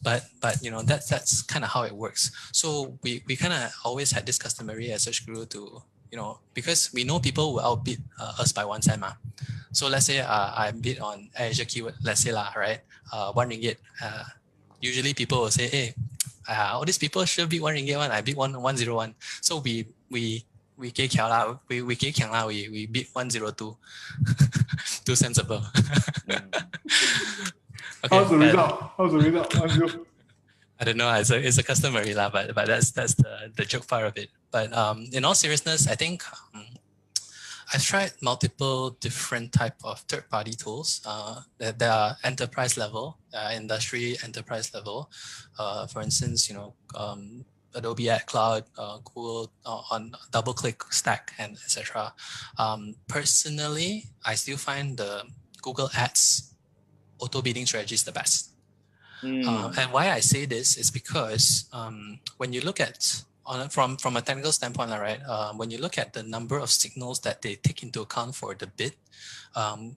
But that's kind of how it works. So we kind of always had this customary at SearchGuru to because we know people will outbid us by 1 cent. So let's say I bid on Azure keyword, let's say right, RM1. Usually people will say, hey, all these people should bid RM1. I bid 101. So we gay kiao lah. We gay kiang lah. We bid 102, 2 cents above. Okay, How's the result? 1-0. I don't know. It's a customary lah, but that's the joke part of it. But in all seriousness, I think I've tried multiple different type of third-party tools that are enterprise level, industry enterprise level. For instance, Adobe Ad Cloud, Google on DoubleClick, Stack, and etc. Personally, I still find the Google Ads auto bidding strategy is the best. And why I say this is because when you look at from a technical standpoint, right? When you look at the number of signals that they take into account for the bid,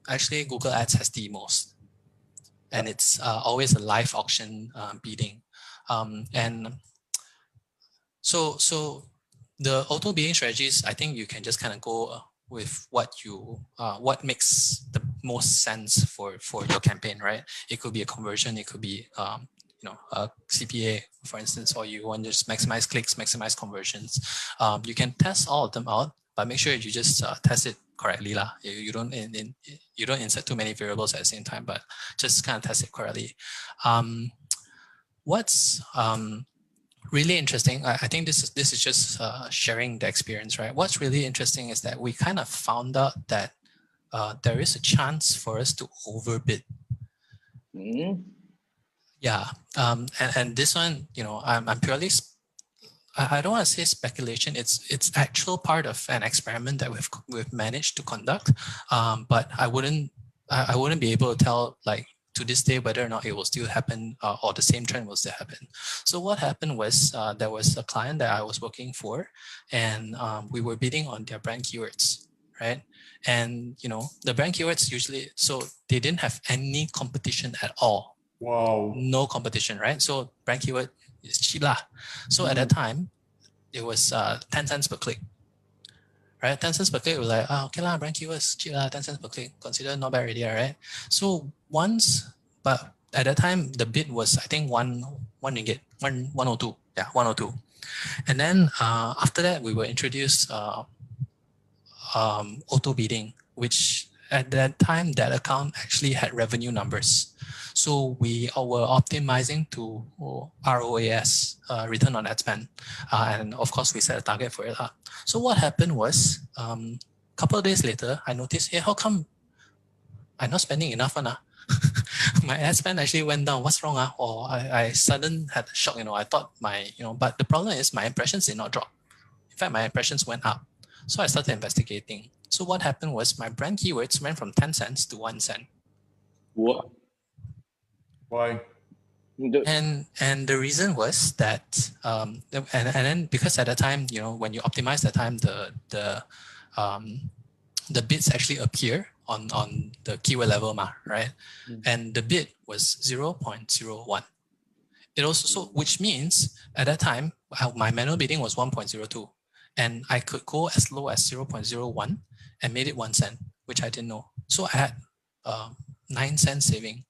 actually Google Ads has the most, and it's always a live auction bidding, and so the auto bidding strategies, I think you can just kind of go with what makes the most sense for your campaign, right? It could be a conversion, it could be a CPA, for instance, or you want to just maximize clicks, maximize conversions. You can test all of them out, but make sure you just test it correctly lah. You don't insert too many variables at the same time, but just kind of test it correctly. What's really interesting, I think this is just sharing the experience, right? What's really interesting is that we kind of found out that there is a chance for us to overbid. Yeah, and this one, I'm purely, I don't want to say speculation. It's actual part of an experiment that we've managed to conduct, but I wouldn't be able to tell to this day whether or not it will still happen or the same trend will still happen. So what happened was there was a client that I was working for, and we were bidding on their brand keywords, right? And the brand keywords usually, so they didn't have any competition at all. Wow. No competition, right? So brand keyword is cheap lah. So at that time, it was 10 cents per click, right? 10 cents per click, we're like, okay lah, brand keywords cheap lah, 10 cents per click, consider not bad already, right? So but at that time, the bid was, I think, 1 ringgit, 102, yeah, 102. And then after that, we were introduced auto bidding, which at that time, that account actually had revenue numbers. So we were optimizing to ROAS, return on ad spend. And of course, we set a target for it. So what happened was, a couple of days later, I noticed, hey, how come I'm not spending enough? My ad spend actually went down. What's wrong? Or I suddenly had a shock. I thought but the problem is my impressions did not drop. In fact, my impressions went up. So I started investigating. So what happened was my brand keywords went from 10 cents to 1 cent. What? Why? And the reason was that and then because at the time, when you optimize the time, the bids actually appear on the keyword level, right? And the bid was 0.01. It also, which means at that time, my manual bidding was 1.02, and I could go as low as 0.01 and made it 1 cent, which I didn't know. So I had 9 cents saving,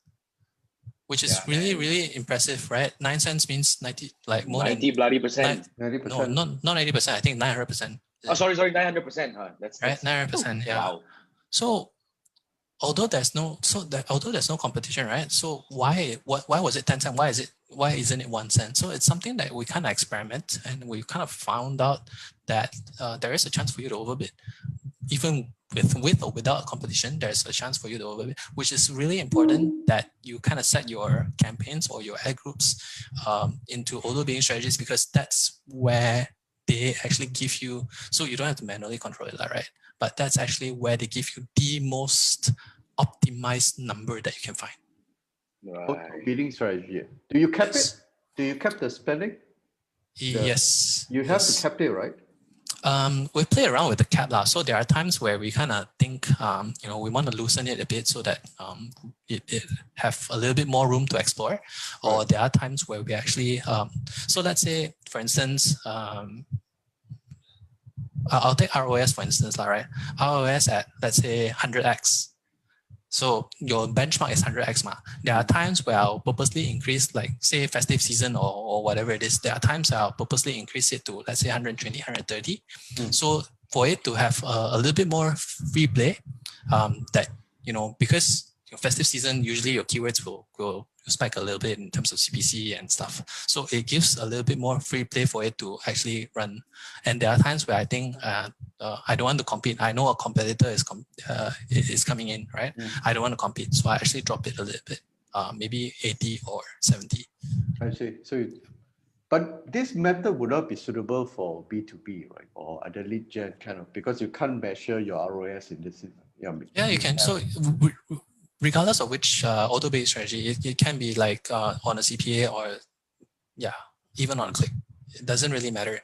which is really, really impressive, right? 9 cents means 90, more 90 bloody percent. 90%. No, not 90%. I think 900%. Oh, sorry, 900%. That's right, 900%. Yeah. Wow. So although there's no competition, right? So why was it 10 cents? Why isn't it 1 cent? So it's something that we kind of experiment, and we kind of found out that there is a chance for you to overbid, even with or without competition. There's a chance for you to overbid, which is really important that you kind of set your campaigns or your ad groups into auto bidding strategies, because that's where they actually give you, so you don't have to manually control it, right? But that's actually where they give you the most optimized number that you can find. Right. Bidding strategy. Do you cap it? Do you cap the spending? Yes. You have to cap it, right? We play around with the cap lah. So there are times where we kind of think, we want to loosen it a bit so that it have a little bit more room to explore. Or there are times where we actually, so let's say, for instance, I'll take ROS for instance, right? ROS at, let's say, 100x. So your benchmark is 100x. There are times where I'll purposely increase, like say festive season or whatever it is. There are times I'll purposely increase it to, let's say, 120, 130. So for it to have a little bit more free play, that, because your festive season, usually your keywords will spike a little bit in terms of CPC and stuff. So it gives a little bit more free play for it to actually run. And there are times where I think I don't want to compete. I know a competitor is coming in, right? I don't want to compete. So I actually drop it a little bit, maybe 80 or 70. I see. So, but this method would not be suitable for B2B, right? Or other lead gen kind of, because you can't measure your ROS in this. Yeah, you can. So regardless of which auto-based strategy, it can be like on a CPA or even on a click. It doesn't really matter.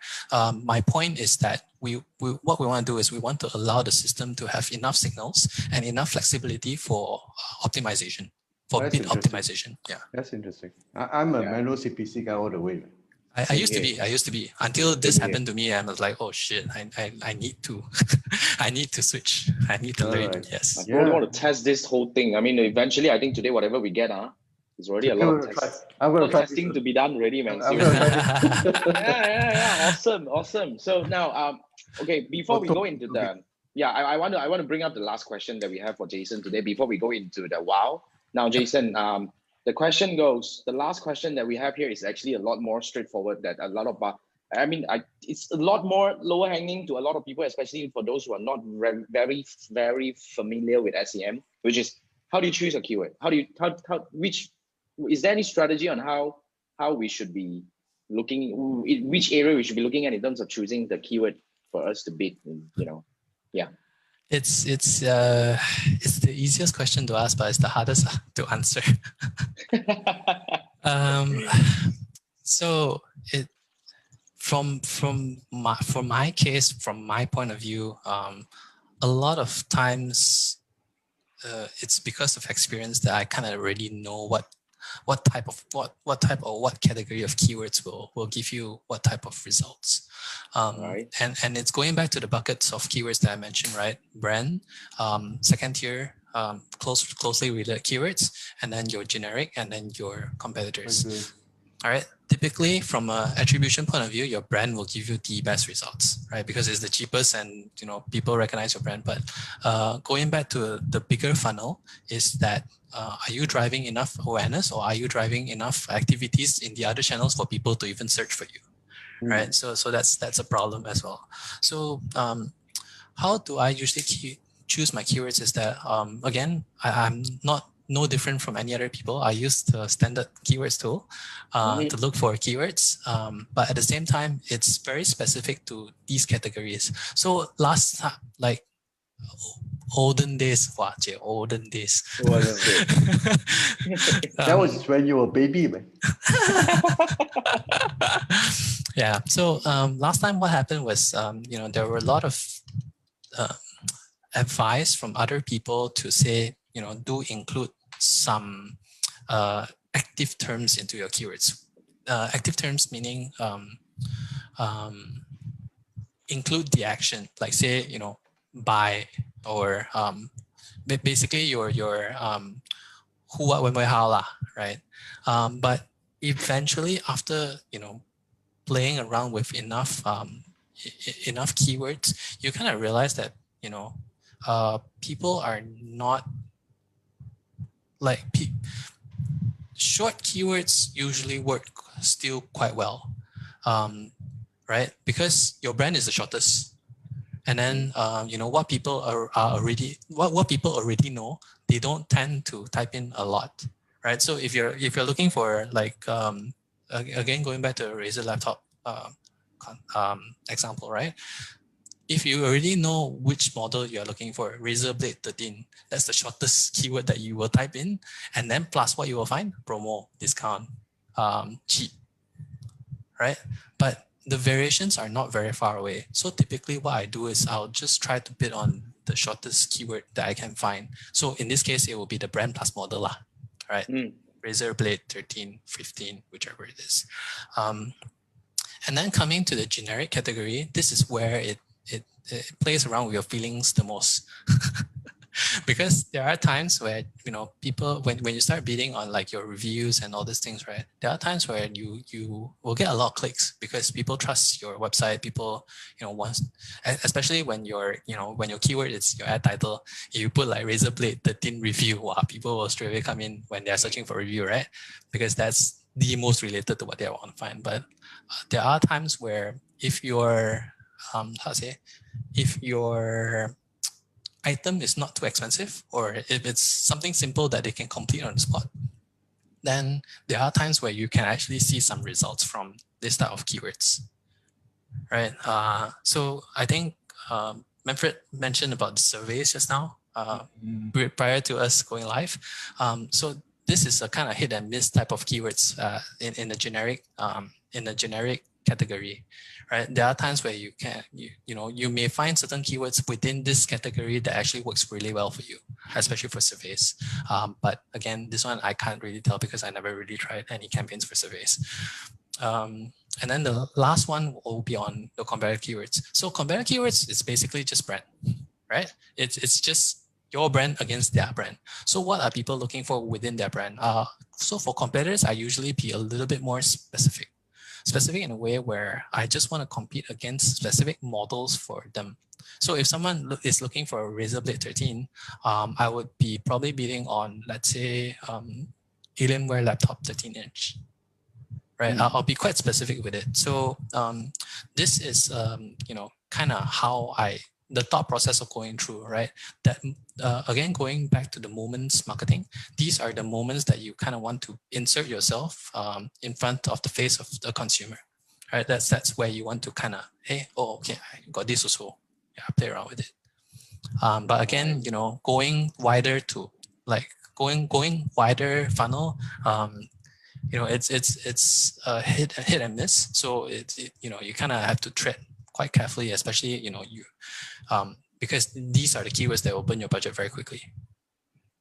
My point is that what we want to do is we want to allow the system to have enough signals and enough flexibility for optimization, for bid optimization. Yeah, that's interesting. I'm a manual CPC guy all the way. I used to be until this happened to me, and I was like, oh shit, I need to I need to switch. I need to learn. Right. Yes. I really want to test this whole thing. I mean, eventually, I think today whatever we get, it's already a lot of testing to be done already, man. Yeah. Awesome. So now, okay, before we go into I want to bring up the last question that we have for Jason today before we go into the wow. Now, Jason, the question goes, the last question that we have here is actually a lot more straightforward that a lot of, it's a lot more lower hanging to a lot of people, especially for those who are not very, very familiar with SEM, which is how do you choose a keyword? Is there any strategy on how we should be looking, which area we should be looking at in terms of choosing the keyword for us to bid, Yeah. It's the easiest question to ask, but it's the hardest to answer. So from my case, from my point of view, a lot of times it's because of experience that I kind of already know what category of keywords will give you what type of results. Right. And it's going back to the buckets of keywords that I mentioned, right? Brand, second tier, closely related keywords, and then your generic, and then your competitors. All right. Typically, from an attribution point of view, your brand will give you the best results, right? Because it's the cheapest, and people recognize your brand. But going back to the bigger funnel, is that are you driving enough awareness, or are you driving enough activities in the other channels for people to even search for you, right? So that's a problem as well. So how do I usually choose my keywords? Is that again, I'm no different from any other people. I use the standard keywords tool to look for keywords. But at the same time, it's very specific to these categories. So like olden days. That was when you were a baby, man. Yeah. So last time what happened was, there were a lot of advice from other people to say, do include some active terms into your keywords. Active terms meaning include the action, like say, buy, or basically your who, what, when, where, how lah, right? But eventually, after playing around with enough keywords, you kind of realize that people are not like short keywords usually work still quite well, right? Because your brand is the shortest, and then what people are already what people already know, they don't tend to type in a lot, right? So if you're looking for like again, going back to a Razer laptop example, right? If you already know which model you're looking for, Razer Blade 13, that's the shortest keyword that you will type in. And then plus what you will find, promo, discount, cheap, right? But the variations are not very far away. So typically what I do is I'll just try to bid on the shortest keyword that I can find. So in this case, it will be the brand plus model, right? Razor blade 13, 15, whichever it is. And then coming to the generic category, this is where it plays around with your feelings the most. Because there are times where, you know, people, when you start bidding on like your reviews and all these things, right? There are times where you will get a lot of clicks because people trust your website. People, you know, once, especially when your keyword is your ad title, you put like razor blade 13 review, wow, people will straight away come in when they're searching for review, right? Because that's the most related to what they want to find. But there are times where if your if your item is not too expensive, or if it's something simple that they can complete on the spot, then there are times where you can actually see some results from this type of keywords, right? So I think Manfred mentioned about the surveys just now, prior to us going live. So this is a kind of hit and miss type of keywords in the generic category, right? There are times where you may find certain keywords within this category that actually works really well for you, especially for surveys. But again, this one I can't really tell because I never really tried any campaigns for surveys. And then the last one will be on the comparative keywords. So comparative keywords is basically just brand, right? It's just your brand against their brand. So what are people looking for within their brand? So for competitors, I usually be a little bit more specific in a way where I just want to compete against specific models for them. So if someone is looking for a Razer Blade 13, I would be probably bidding on, let's say, Alienware laptop 13-inch, right? I'll be quite specific with it. So this is, kind of how the thought process of going through, right? That again, going back to the moments marketing, these are the moments that you kind of want to insert yourself in front of the face of the consumer, right? That's where you want to kind of, hey, oh, okay, I got this also, yeah, play around with it. But again, going wider to like going wider funnel, it's a hit and miss. So you kind of have to tread quite carefully, especially because these are the keywords that open your budget very quickly.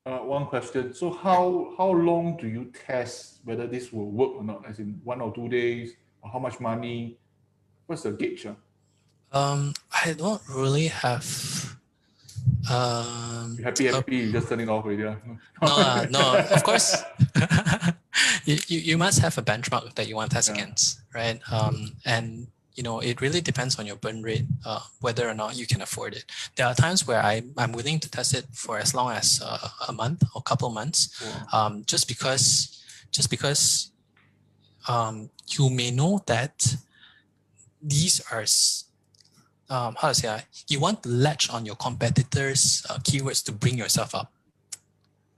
One question. So how long do you test whether this will work or not? As in 1 or 2 days, or how much money? What's the gauge? I don't really have. You're happy, you just turn it off already. No, of course. you must have a benchmark that you want to test against, right? And it really depends on your burn rate, whether or not you can afford it. There are times where I'm willing to test it for as long as a month or a couple of months, just because you may know that these are you want to latch on your competitors' keywords to bring yourself up.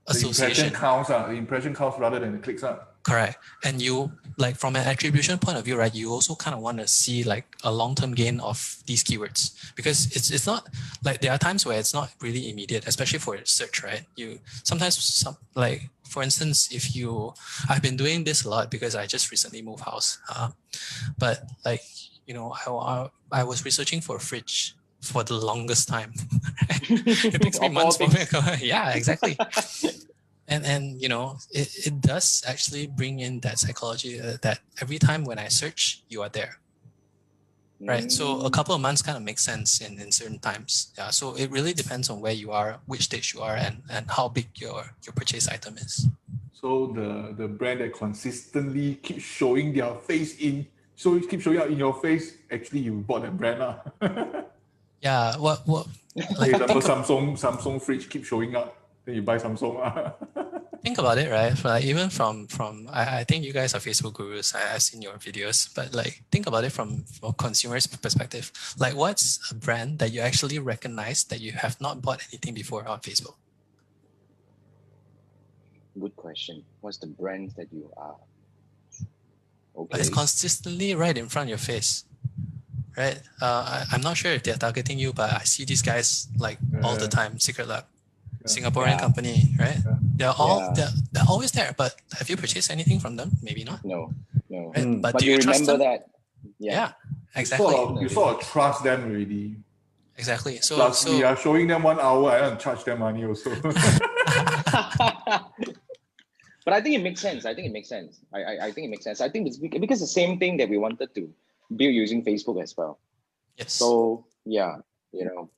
The impression counts rather than the clicks up. Correct. And you, like, from an attribution point of view, right, you also kind of want to see like a long-term gain of these keywords, because it's not like, there are times where it's not really immediate, especially for search, right? For instance, I've been doing this a lot because I just recently moved house. But like, I was researching for a fridge for the longest time. It takes me months. Yeah, exactly. And it does actually bring in that psychology that every time when I search, you are there, right? So a couple of months kind of makes sense in certain times. Yeah. So it really depends on where you are, which stage you are, and how big your purchase item is. So the brand that consistently keeps showing their face so it keeps showing up in your face, actually you bought that brand. Yeah. What? For example, Samsung fridge keeps showing up. Then you buy Samsung. Think about it, right? Like, even from I think you guys are Facebook gurus. I've seen your videos, but like, think about it from a consumer's perspective. Like, what's a brand that you actually recognize that you have not bought anything before on Facebook? Good question. What's the brand that you are? Okay. But it's consistently right in front of your face, right? I'm not sure if they're targeting you, but I see these guys like all the time. Secret Lab. Singaporean company, right? They're always there. But have you purchased anything from them? Maybe not. No. Right? But do do you trust remember them? that? Yeah. Exactly. You sort of trust them already. Exactly. Plus, we are showing them 1 hour. I don't charge them money also. But I think it makes sense. I think it makes sense. I think it makes sense. I think it's because the same thing that we wanted to build using Facebook as well. Yes. So yeah, you know.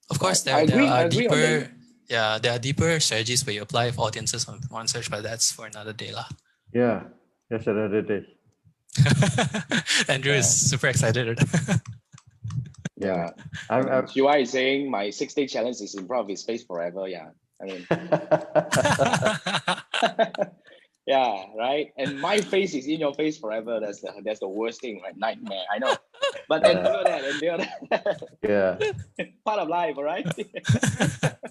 Of course, I there agree are on deeper. that. Yeah, there are deeper strategies where you apply with audiences on one search, but that's for another day, lah. Yeah, that's another day. Andrew is super excited. Yeah. UI is saying my 6-day challenge is in front of his face forever. Yeah. I mean, yeah, right. And my face is in your face forever. That's the worst thing, right? Nightmare. I know. But endure that. Yeah. Part of life, all right?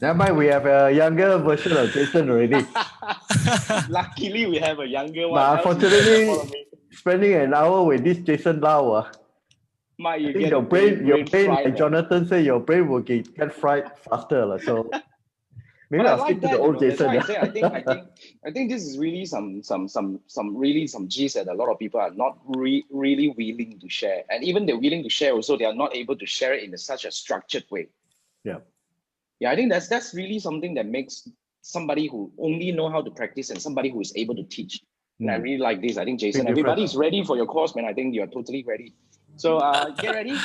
Never mind, we have a younger version of Jason already. Luckily, we have a younger one. But unfortunately, spending an hour with this Jason Lau, I think your brain like Jonathan said, your brain will get fried faster. So maybe I'll stick to the old Jason. That's why I think this is really some G's that a lot of people are not really willing to share. And even they're willing to share also, they are not able to share it in such a structured way. Yeah. Yeah, I think that's really something that makes somebody who only know how to practice and somebody who is able to teach. And I really like this. I think Jason, everybody is ready for your course, man. I think you're totally ready. So get ready,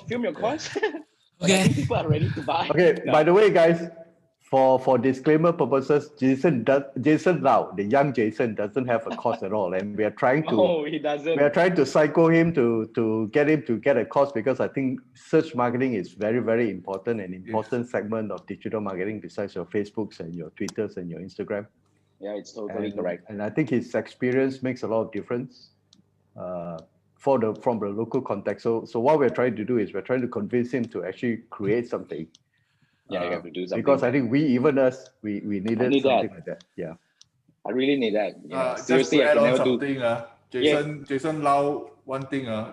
film your course. Okay. I think people are ready to buy. Okay, by the way, guys, for disclaimer purposes, Jason Lau, the young Jason, doesn't have a course at all. And we are trying to he doesn't. We are trying to psycho him to get him to get a course, because I think search marketing is very, very important, an important segment of digital marketing besides your Facebooks and your Twitters and your Instagram. Yeah, it's totally correct. And I think his experience makes a lot of difference from the local context. So what we're trying to do is we're trying to convince him to actually create something. Yeah, you have to do something. Because I think we needed something like that. Yeah. I really need that. Seriously, just to add on something, Jason Lau, one thing, I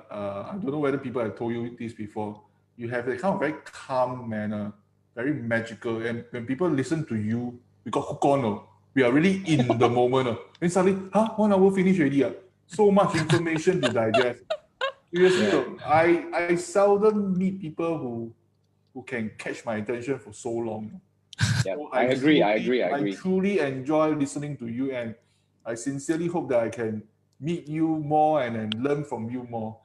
don't know whether people have told you this before. You have a kind of very calm manner, very magical. And when people listen to you, we got hooked on. We are really in the moment. And suddenly, 1 hour finish already. So much information to digest. Seriously, I seldom meet people who can catch my attention for so long. Yeah, so I agree. I truly enjoy listening to you, and I sincerely hope that I can meet you more and learn from you more.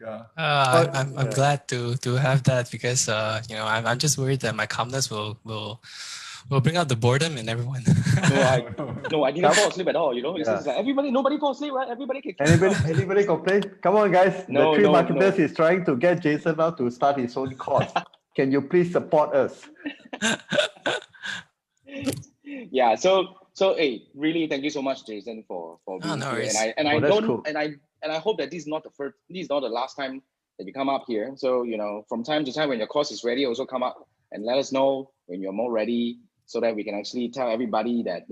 Yeah. I'm glad to have that, because I'm just worried that my calmness will bring out the boredom in everyone. No, I didn't fall asleep at all. It's just like nobody falls asleep, right? Everybody can. Anybody complain? Come on, guys. The Three Marketers is trying to get Jason now to start his own course. Can you please support us? Yeah. So hey, really, thank you so much, Jason, for being here. And I hope that this is not the last time that you come up here. So from time to time when your course is ready, also come up and let us know when you're more ready, so that we can actually tell everybody that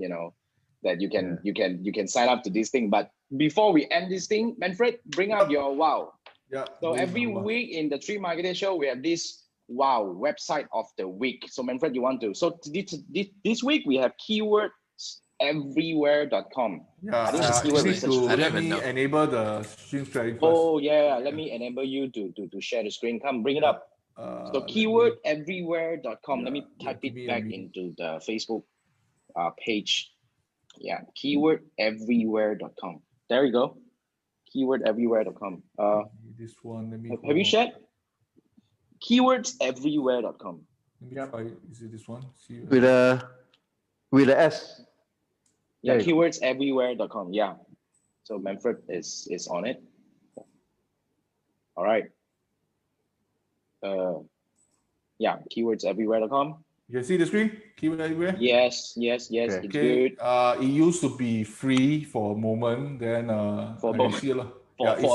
that you can sign up to this thing. But before we end this thing, Manfred, bring up your wow. Yeah. So every week in the Three Marketer Show, we have this wow website of the week. So Manfred, you want to? So this week we have keywordseverywhere.com. Yeah. Let me enable the stream strategy first. Oh yeah, let me enable you to share the screen. Come, bring it up. So keywordeverywhere.com. Let me type it back into the Facebook page. Yeah, keywordeverywhere.com. There you go. Keywordeverywhere.com. This one. Let me. Have you shared? Keywordeverywhere.com. Let me try. Is it this one? With a S. Yeah, keywordeverywhere.com. Yeah. So Manfred is on it. All right. Yeah, keywordeverywhere.com. You can see the screen? Keyword everywhere? Yes, it's good. It used to be free for a moment, then it's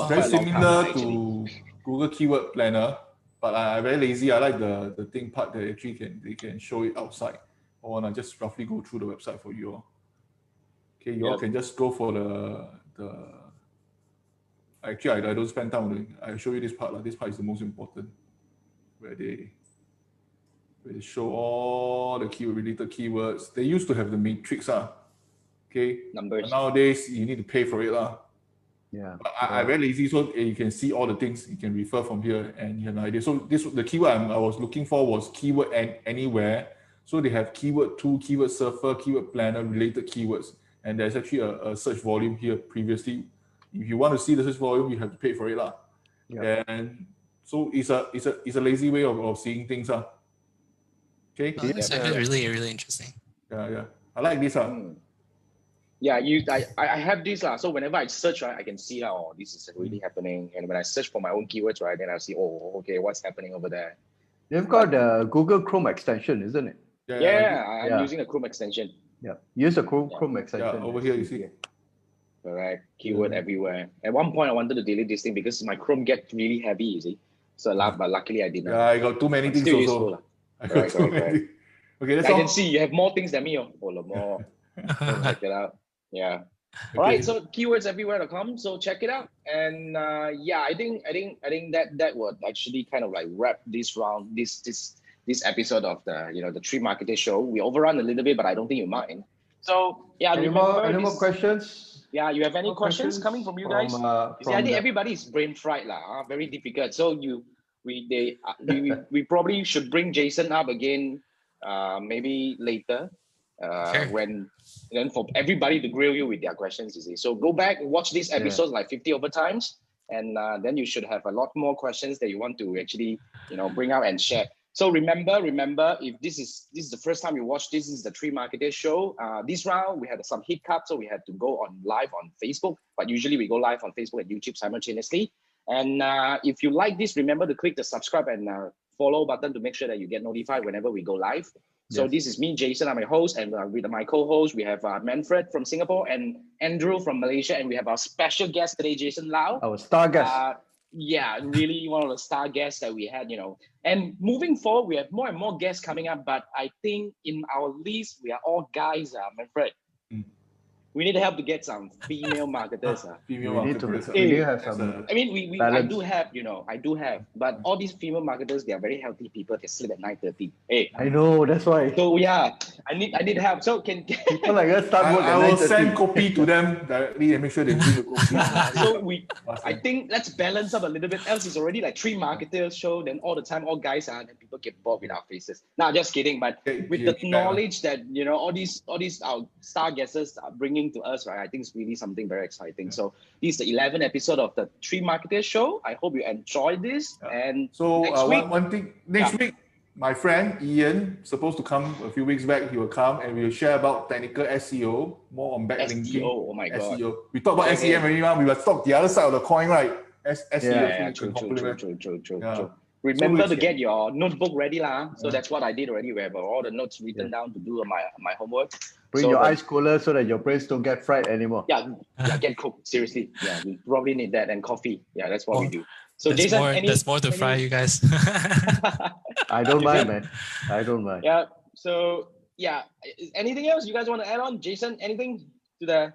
very similar to Google Keyword Planner, but I'm very lazy. I like the thing part that actually they can show it outside. I want to just roughly go through the website for you all. Okay, you all can just go for the actually I don't spend time on it. I'll show you this part. This part is the most important, where they show all the keyword-related keywords. They used to have the matrix, okay? Numbers. But nowadays, you need to pay for it, Yeah. But I'm very lazy, so you can see all the things. You can refer from here and you have an idea. So the keyword I was looking for was keyword anywhere. So they have keyword tool, keyword surfer, keyword planner, related keywords. And there's actually a search volume here previously. If you want to see the search volume, you have to pay for it. Yeah. And so it's a lazy way of seeing things. Okay. Oh, that's actually really, really interesting. Yeah. I like this. Yeah, I have this so whenever I search, right, I can see this is really happening. And when I search for my own keywords, right, then I see, okay, what's happening over there. They've got the Google Chrome extension, isn't it? I'm using a Chrome extension. Yeah, use the Chrome extension. Yeah, over here you see. Correct. Keyword everywhere. At one point, I wanted to delete this thing because my Chrome gets really heavy, you see. So, but luckily I didn't. Yeah, I got too many things also. Correct. Okay, that's I all. can see you have more things than me. More. Check it out. Yeah. All right. So keywords-everywhere.com. So check it out. And I think that would actually kind of like wrap this round, this episode of the Tree Marketer Show. We overrun a little bit, but I don't think you mind. So yeah. Any more questions? Yeah. You have any questions coming from you guys? I think everybody is brain fried very difficult. So we probably should bring Jason up again, maybe later. Sure. When then for everybody to grill you with their questions, you see. So go back and watch these episodes like 50 over times, and then you should have a lot more questions that you want to actually bring out and share. So remember, if this is the first time you watch this is the Tree Marketer Show. This round we had some hiccups, so we had to go on live on Facebook, but usually we go live on Facebook and YouTube simultaneously. And if you like this, remember to click the subscribe and follow button to make sure that you get notified whenever we go live. So this is me, Jason. I'm your host, and with my co-host, we have Manfred from Singapore and Andrew from Malaysia, and we have our special guest today, Jason Lau. Our star guest. Really one of the star guests that we had, And moving forward, we have more and more guests coming up, but I think in our list, we are all guys, Manfred. We need help to get some female marketers. We need to have some. I mean, I do have, but all these female marketers, they are very healthy people. They sleep at 9:30. Hey, I know, that's why. So I need help. So can people like us start work at 9:30? I will send copy to them directly and make sure they do the copy. So I think let's balance up a little bit. Else it's already like Tree Marketer Show. Then all the time, all guys are, and people get bored with our faces. Nah, just kidding. But with the knowledge that all these our star guests are bringing to us, right? I think it's really something very exciting. So this is the 11th episode of the Tree Marketer Show. I hope you enjoyed this. And so next week, one thing next week, my friend Ian supposed to come a few weeks back. He will come and we will share about technical SEO, more on backlinking. SEO, oh my God. SEO. We talk about SEM already now. We will talk the other side of the coin, right? SEO. True. Remember to get your notebook ready, So that's what I did already. We have all the notes written down to do my homework. Bring your ice cooler so that your brains don't get fried anymore. Yeah, get cooked. Seriously. Yeah, we probably need that and coffee. Yeah, that's what we do. So there's Jason, there's more to fry, you guys. I don't mind, man. I don't mind. Yeah. So anything else you guys want to add on, Jason? Anything to the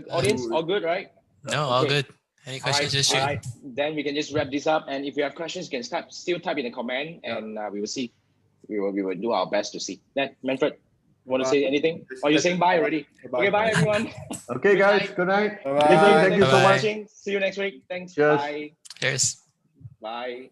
audience? All good, right? No, all good. Any questions? Just shoot. All right. Then we can just wrap this up. And if you have questions, you can still type in the comment, and we will see. We will do our best to see. Then Manfred, want to say anything? Or you're saying bye already? Okay, bye everyone. Okay, guys. Good night. Bye. Thank you so much. See you next week. Thanks. Cheers. Bye. Cheers. Bye.